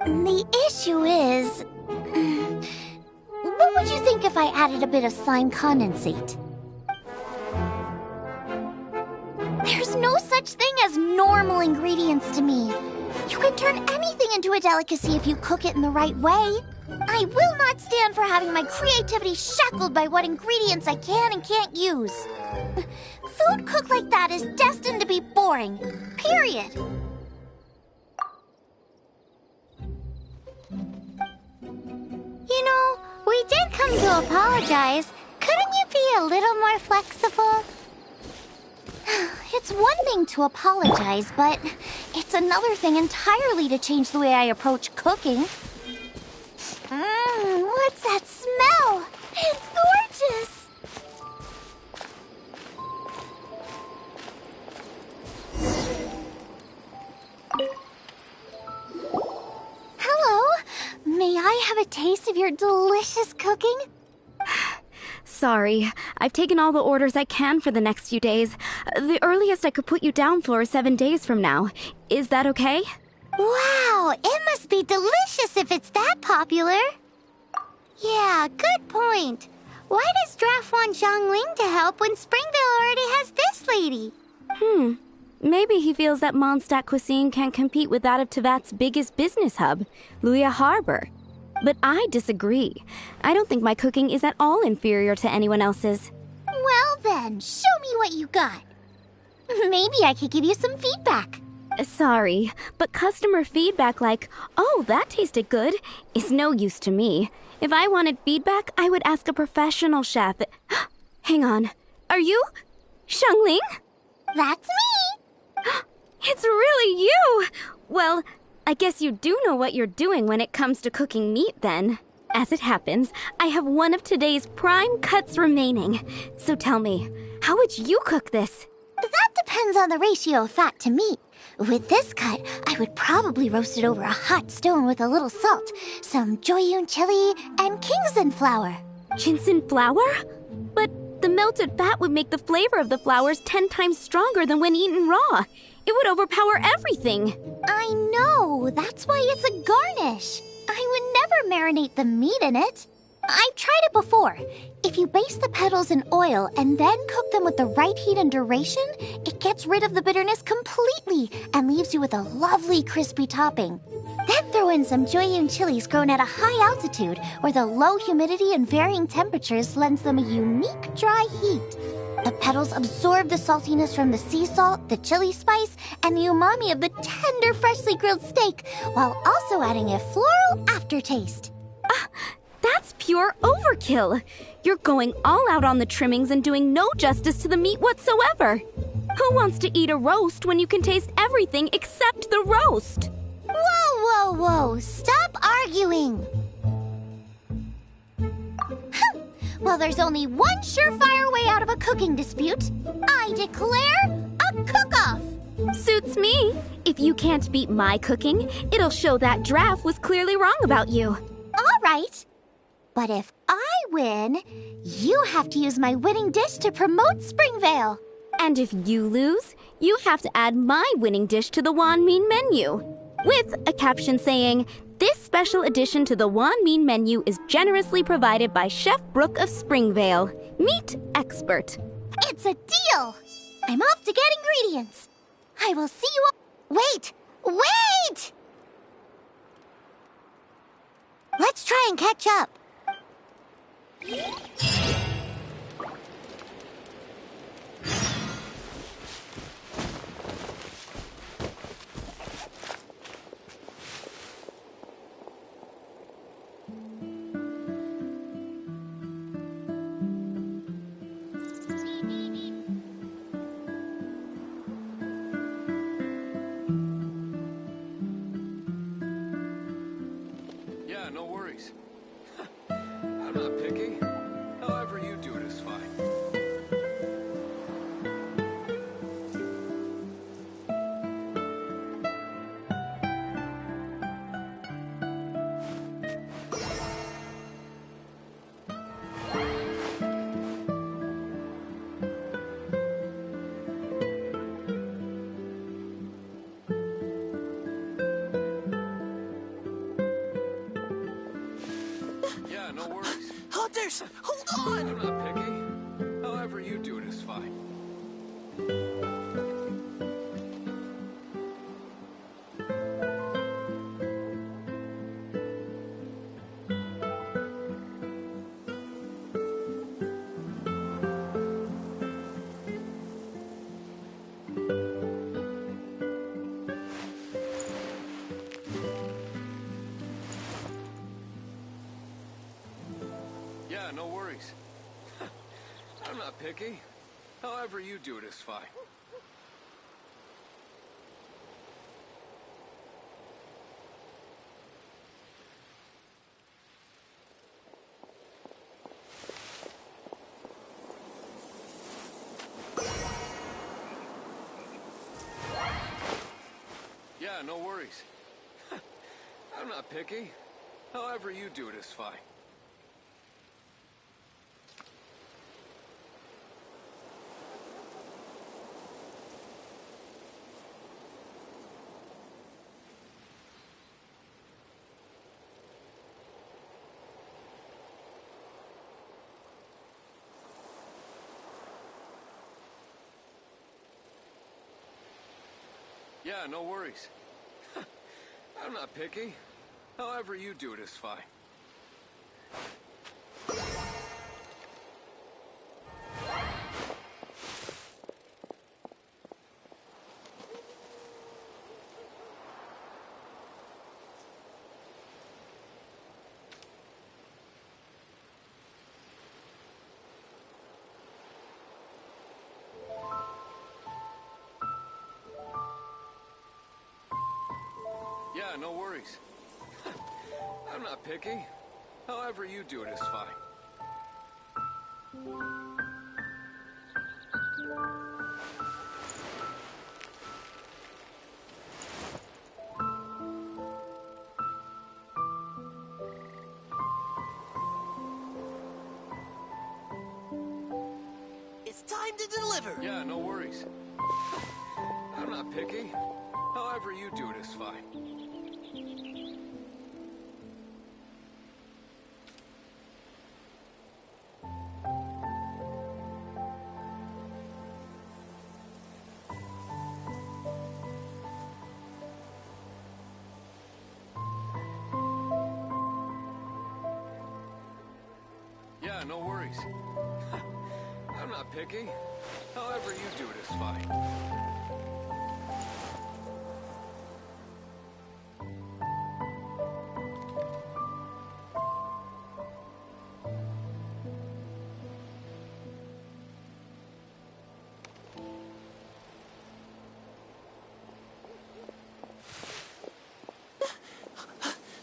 The issue is... what would you think if I added a bit of slime condensate? There's no such thing as normal ingredients to me. You can turn anything into a delicacy if you cook it in the right way. I will not stand for having my creativity shackled by what ingredients I can and can't use. Food cooked like that is destined to be boring. Period. You know, we did come to apologize. Couldn't you be a little more flexible? It's one thing to apologize, but it's another thing entirely to change the way I approach cooking. What's that smell? It's gorgeous! Hello. May I have a taste of your delicious cooking? Sorry, I've taken all the orders I can for the next few days. The earliest I could put you down for is 7 days from now. Is that okay? Wow, it must be delicious if it's that popular. Yeah, good point. Why does Draff want Xiangling to help when Springvale already has this lady? Maybe he feels that Mondstadt cuisine can't compete with that of Tevat's biggest business hub, Luya Harbor. But I disagree. I don't think my cooking is at all inferior to anyone else's. Well then, show me what you got. Maybe I could give you some feedback. Sorry, but customer feedback like, "Oh, that tasted good," is no use to me. If I wanted feedback, I would ask a professional chef. Hang on. Are you Xiangling? That's me! It's really you! Well, I guess you do know what you're doing when it comes to cooking meat, then. As it happens, I have one of today's prime cuts remaining. So tell me, how would you cook this? That depends on the ratio of fat to meat. With this cut, I would probably roast it over a hot stone with a little salt, some Joyun chili, and Kingston flour. Ginseng flour? But the melted fat would make the flavor of the flowers 10 times stronger than when eaten raw. It would overpower everything. I know. That's why it's a garnish. I would never marinate the meat in it. I've tried it before. If you baste the petals in oil and then cook them with the right heat and duration, it gets rid of the bitterness completely and leaves you with a lovely crispy topping. Then throw in some Joyun chilies grown at a high altitude where the low humidity and varying temperatures lends them a unique dry heat. The petals absorb the saltiness from the sea salt, the chili spice, and the umami of the tender, freshly grilled steak, while also adding a floral aftertaste. That's pure overkill. You're going all out on the trimmings and doing no justice to the meat whatsoever. Who wants to eat a roast when you can taste everything except the roast? Whoa, whoa, whoa! Stop arguing! Well, there's only one surefire way out of a cooking dispute. I declare a cook-off! Suits me. If you can't beat my cooking, it'll show that Draff was clearly wrong about you. All right. But if I win, you have to use my winning dish to promote Springvale. And if you lose, you have to add my winning dish to the Wan Min menu. With a caption saying, "This special addition to the Wan Min menu is generously provided by Chef Brooke of Springvale, meat expert." It's a deal! I'm off to get ingredients. I will see you all. Wait! Wait! Let's try and catch up. Yeah, no worries. I'm not picky. However you do it is fine. Yeah, no worries. Hunters, hold on! I'm not picky. However you do it is fine. Yeah, no worries. I'm not picky. However you do it is fine. Yeah, no worries. I'm not picky. However you do it is fine. Yeah, no worries. I'm not picky. However you do it is fine. Yeah, no worries. I'm not picky. However you do it is fine. It's time to deliver! Yeah, no worries. I'm not picky. However you do it is fine. Yeah, no worries. I'm not picky. However you do it is fine.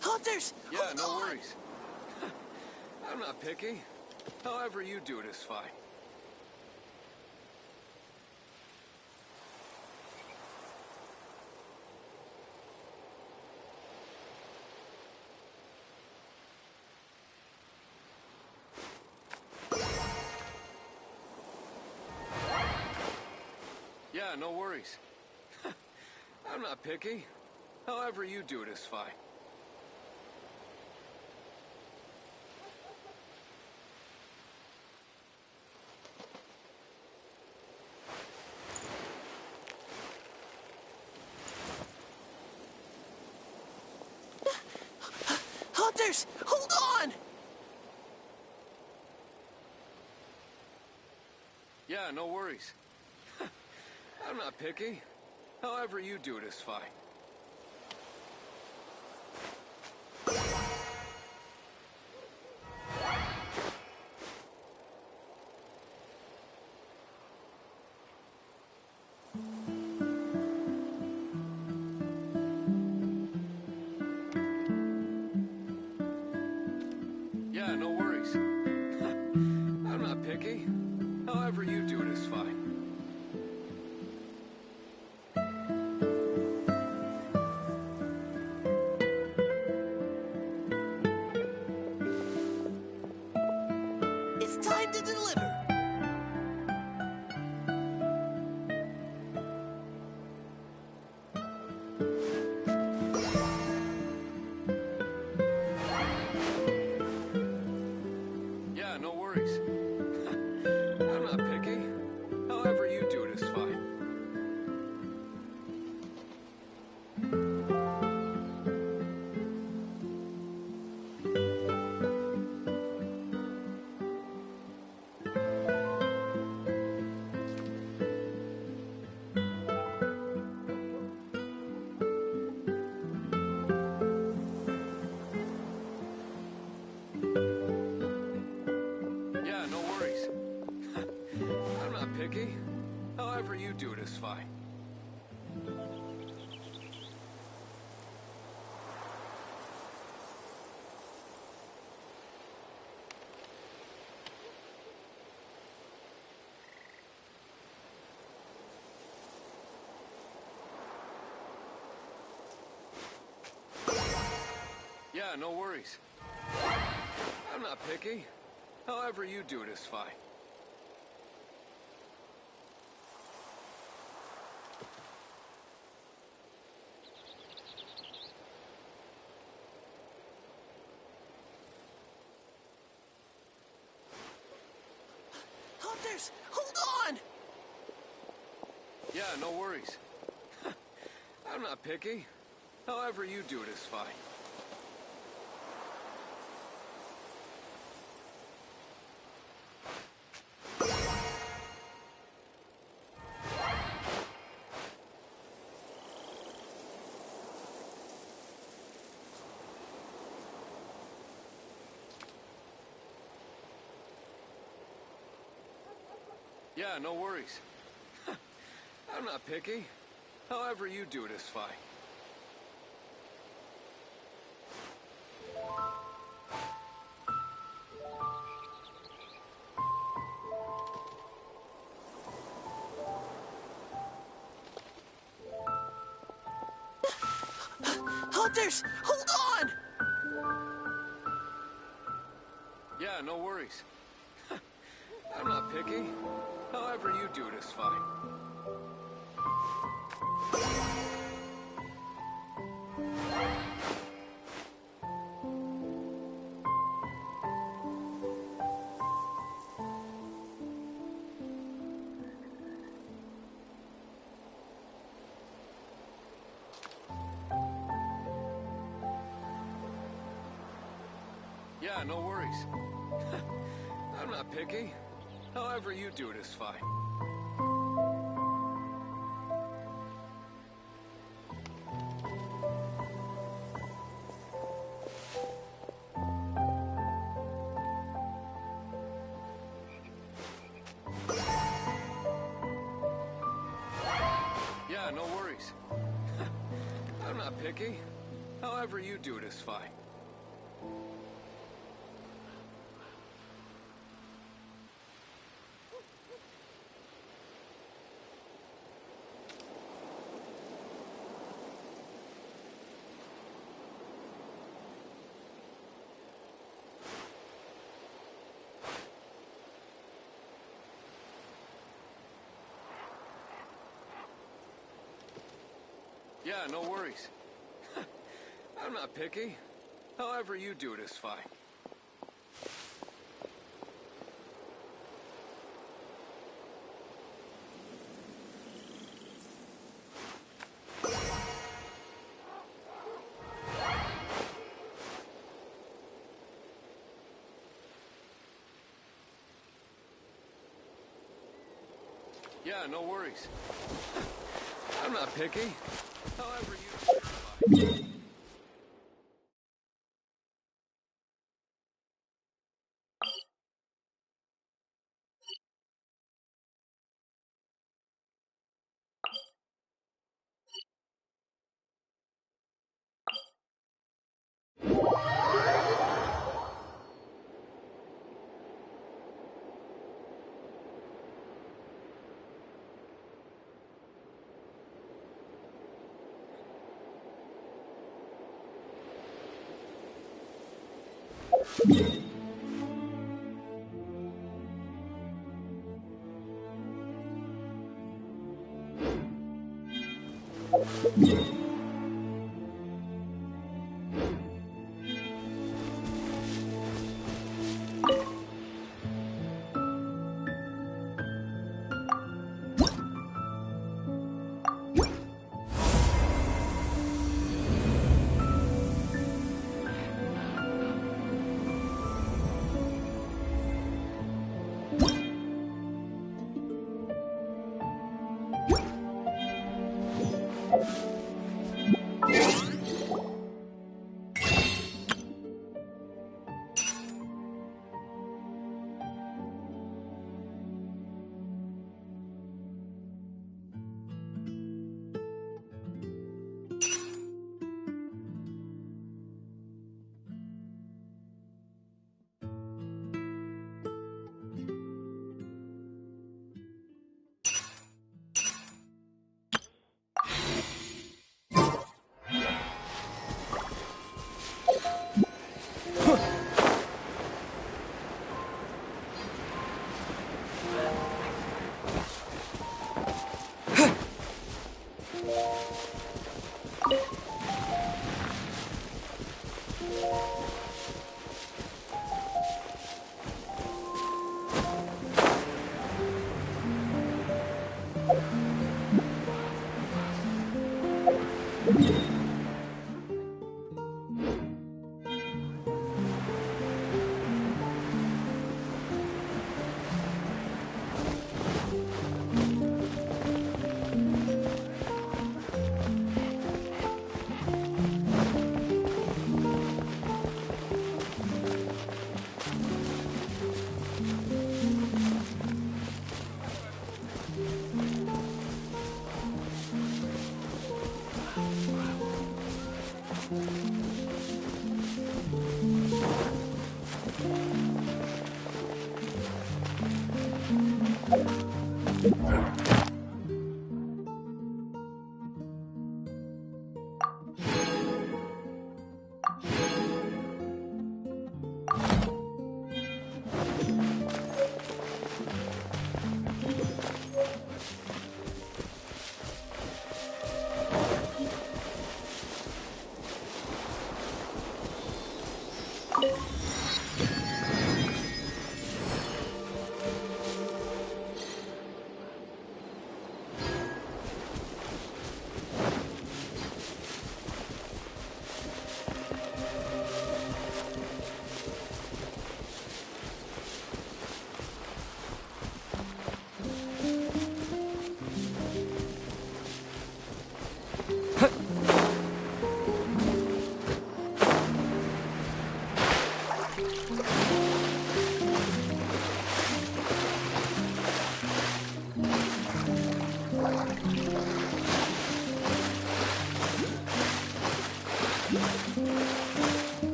Hunters! Yeah, hold no on! worries. I'm not picky. However you do it is fine. Yeah, no worries. I'm not picky. However you do it is fine. Hunters! Hold on! Yeah, no worries. I'm not picky. However you do it is fine. Yeah, no worries. I'm not picky. However you do it is fine. It's time to deliver! Yeah, no worries. I'm not picky. However you do it is fine. Yeah, no worries. I'm not picky. However you do it is fine. Yeah, no worries. I'm not picky. However you do it is fine. Hunters! Hold on! Yeah, no worries. I'm not picky. However you do it is fine. Yeah, no worries. I'm not picky. However you do it is fine. Hunters! Hold on! Yeah, no worries. I'm not picky. However you do it is fine. Yeah, no worries. I'm not picky. However you do it is fine. Yeah, no worries. I'm not picky. However you do it is fine. Yeah, no worries. I'm not picky. However you do it is fine. Yeah, no worries. I'm not picky. However you...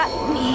got me.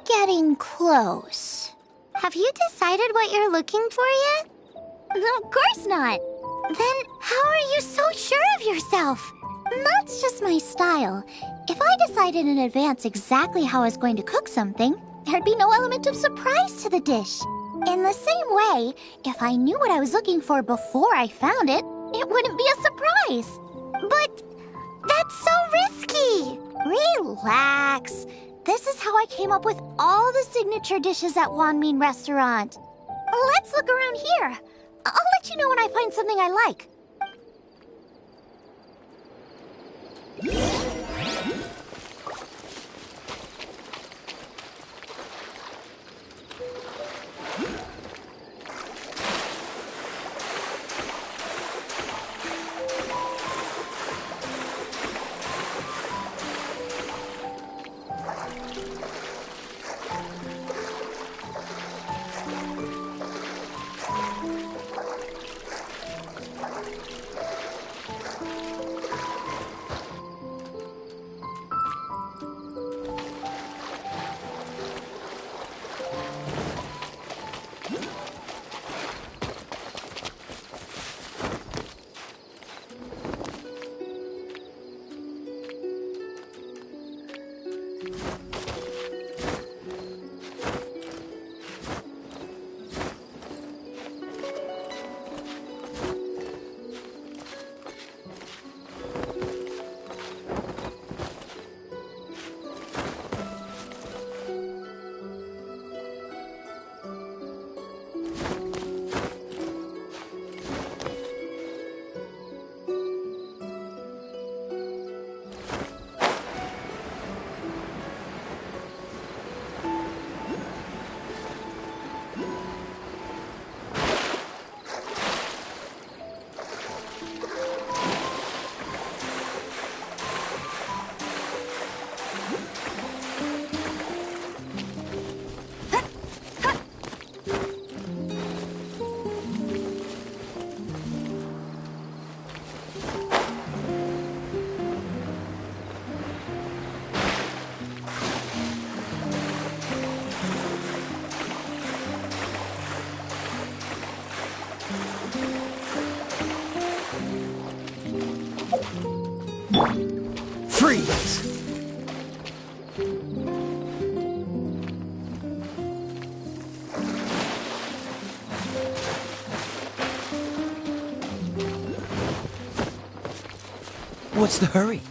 Getting close. Have you decided what you're looking for yet? Of course not. Then how are you so sure of yourself? That's just my style. If I decided in advance exactly how I was going to cook something, there'd be no element of surprise to the dish. In the same way, if I knew what I was looking for before I found it, it wouldn't be a surprise. But that's so risky. Relax. This is how I came up with all the signature dishes at Wanmin Restaurant. Let's look around here. I'll let you know when I find something I like. Freeze! What's the hurry?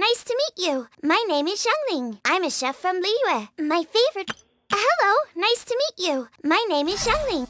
Nice to meet you. My name is Xiangling. I'm a chef from Liyue. My favorite... Hello, nice to meet you. My name is Xiangling.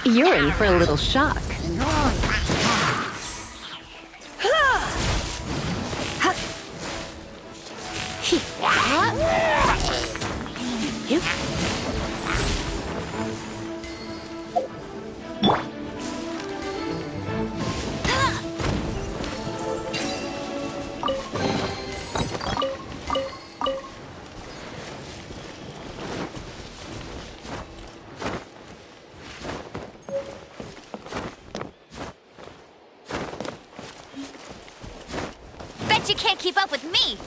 You're in for a little shock. Bet you can't keep up with me!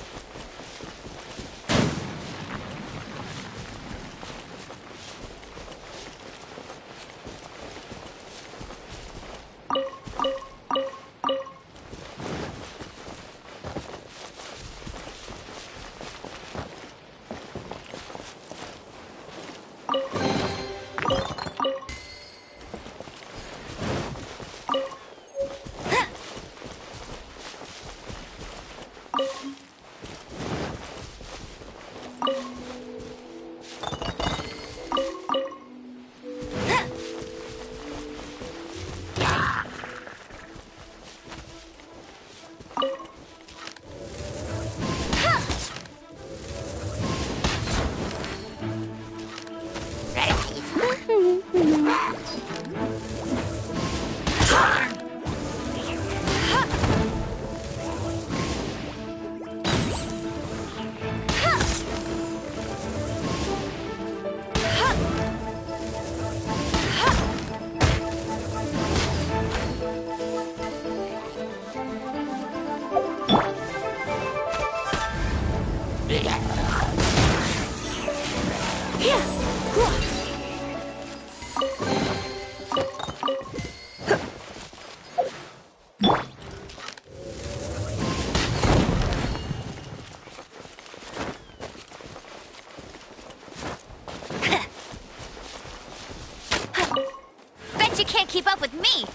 Bet you can't keep up with me!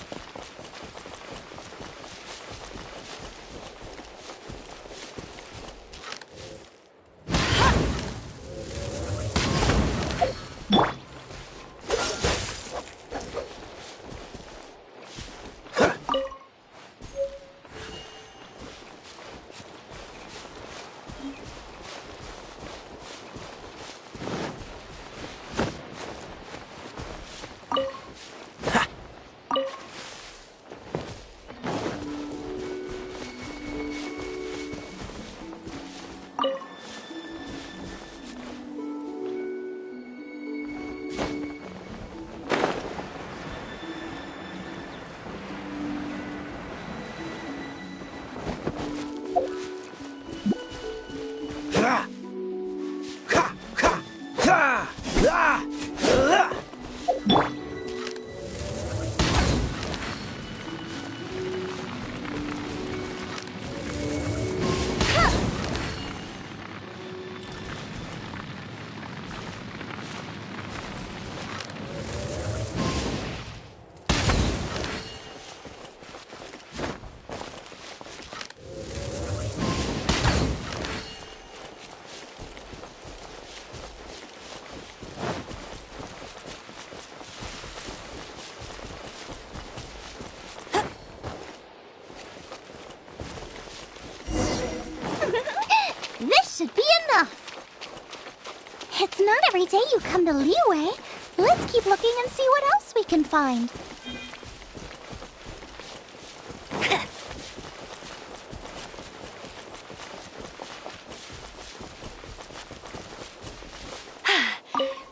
It's not every day you come to Liyue. Let's keep looking and see what else we can find.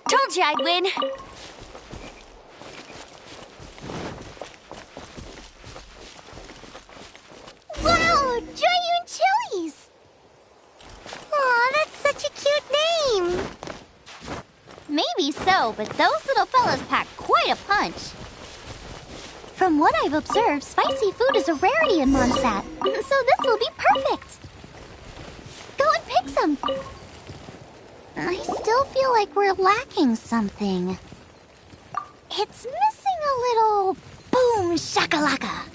Told you I'd win. Wow, Giant Chilies! Aw, that's such a cute name. Maybe so, but those little fellas pack quite a punch. From what I've observed, spicy food is a rarity in Mondstadt, so this will be perfect. Go and pick some. I still feel like we're lacking something. It's missing a little boom shakalaka.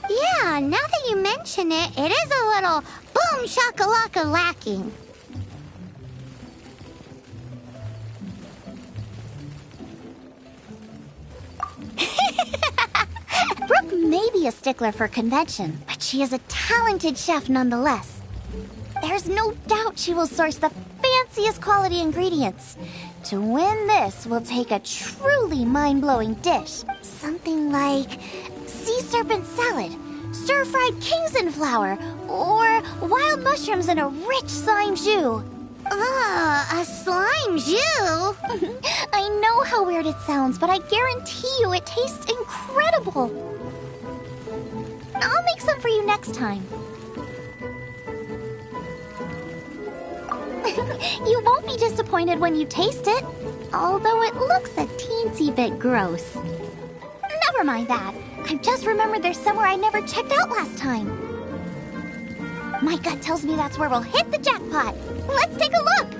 Yeah, now that you mention it, it is a little boom shakalaka lacking. Brooke may be a stickler for convention, but she is a talented chef nonetheless. There's no doubt she will source the fanciest quality ingredients. To win this, we'll take a truly mind-blowing dish. Something like sea serpent salad, stir-fried Kingston flour, or wild mushrooms in a rich slime jus. A slime jus? I know how weird it sounds, but I guarantee you it tastes incredible. I'll make some for you next time. You won't be disappointed when you taste it, although it looks a teensy bit gross. Never mind that. I've just remembered there's somewhere I never checked out last time. My gut tells me that's where we'll hit the jackpot. Let's take a look!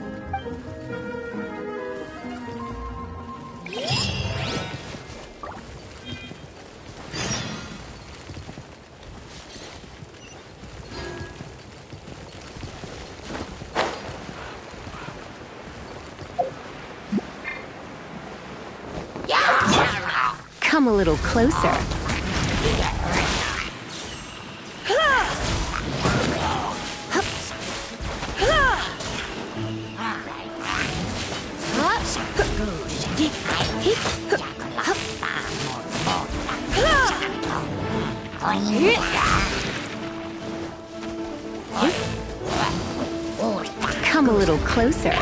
Come a little closer. Come a little closer.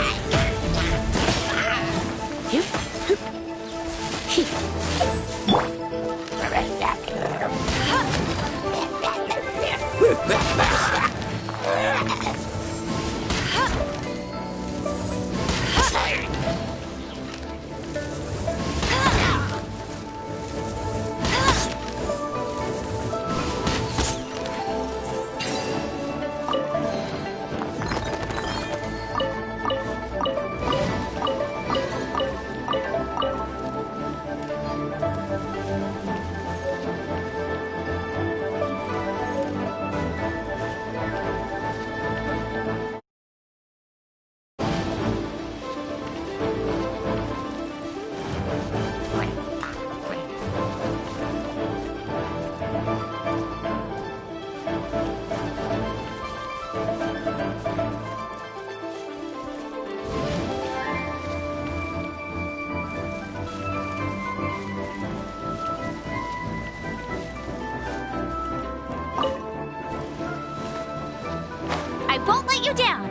I won't let you down.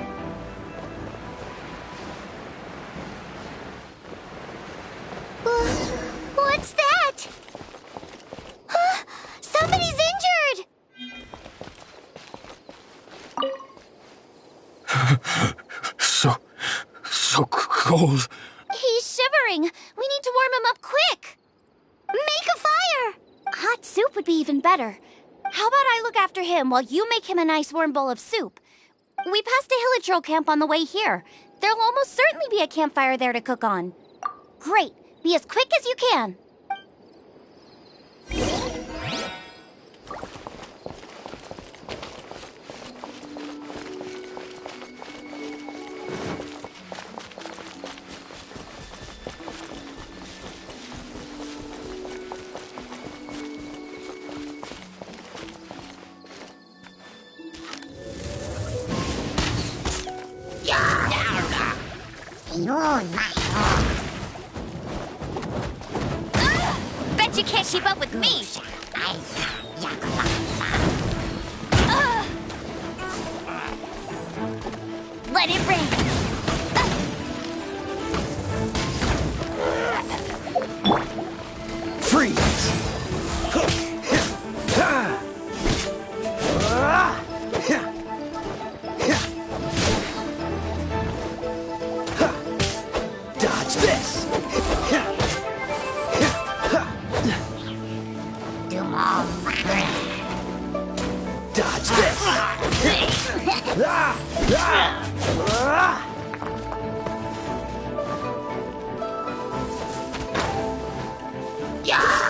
What's that? Somebody's injured! So cold. He's shivering. We need to warm him up quick. Make a fire! Hot soup would be even better. How about I look after him while you make him a nice warm bowl of soup? We passed a Hilichurl camp on the way here. There'll almost certainly be a campfire there to cook on. Great. Be as quick as you can. Bet you can't keep up with me. Let it rain. Freeze! Dodge this! Dodge this! Yeah!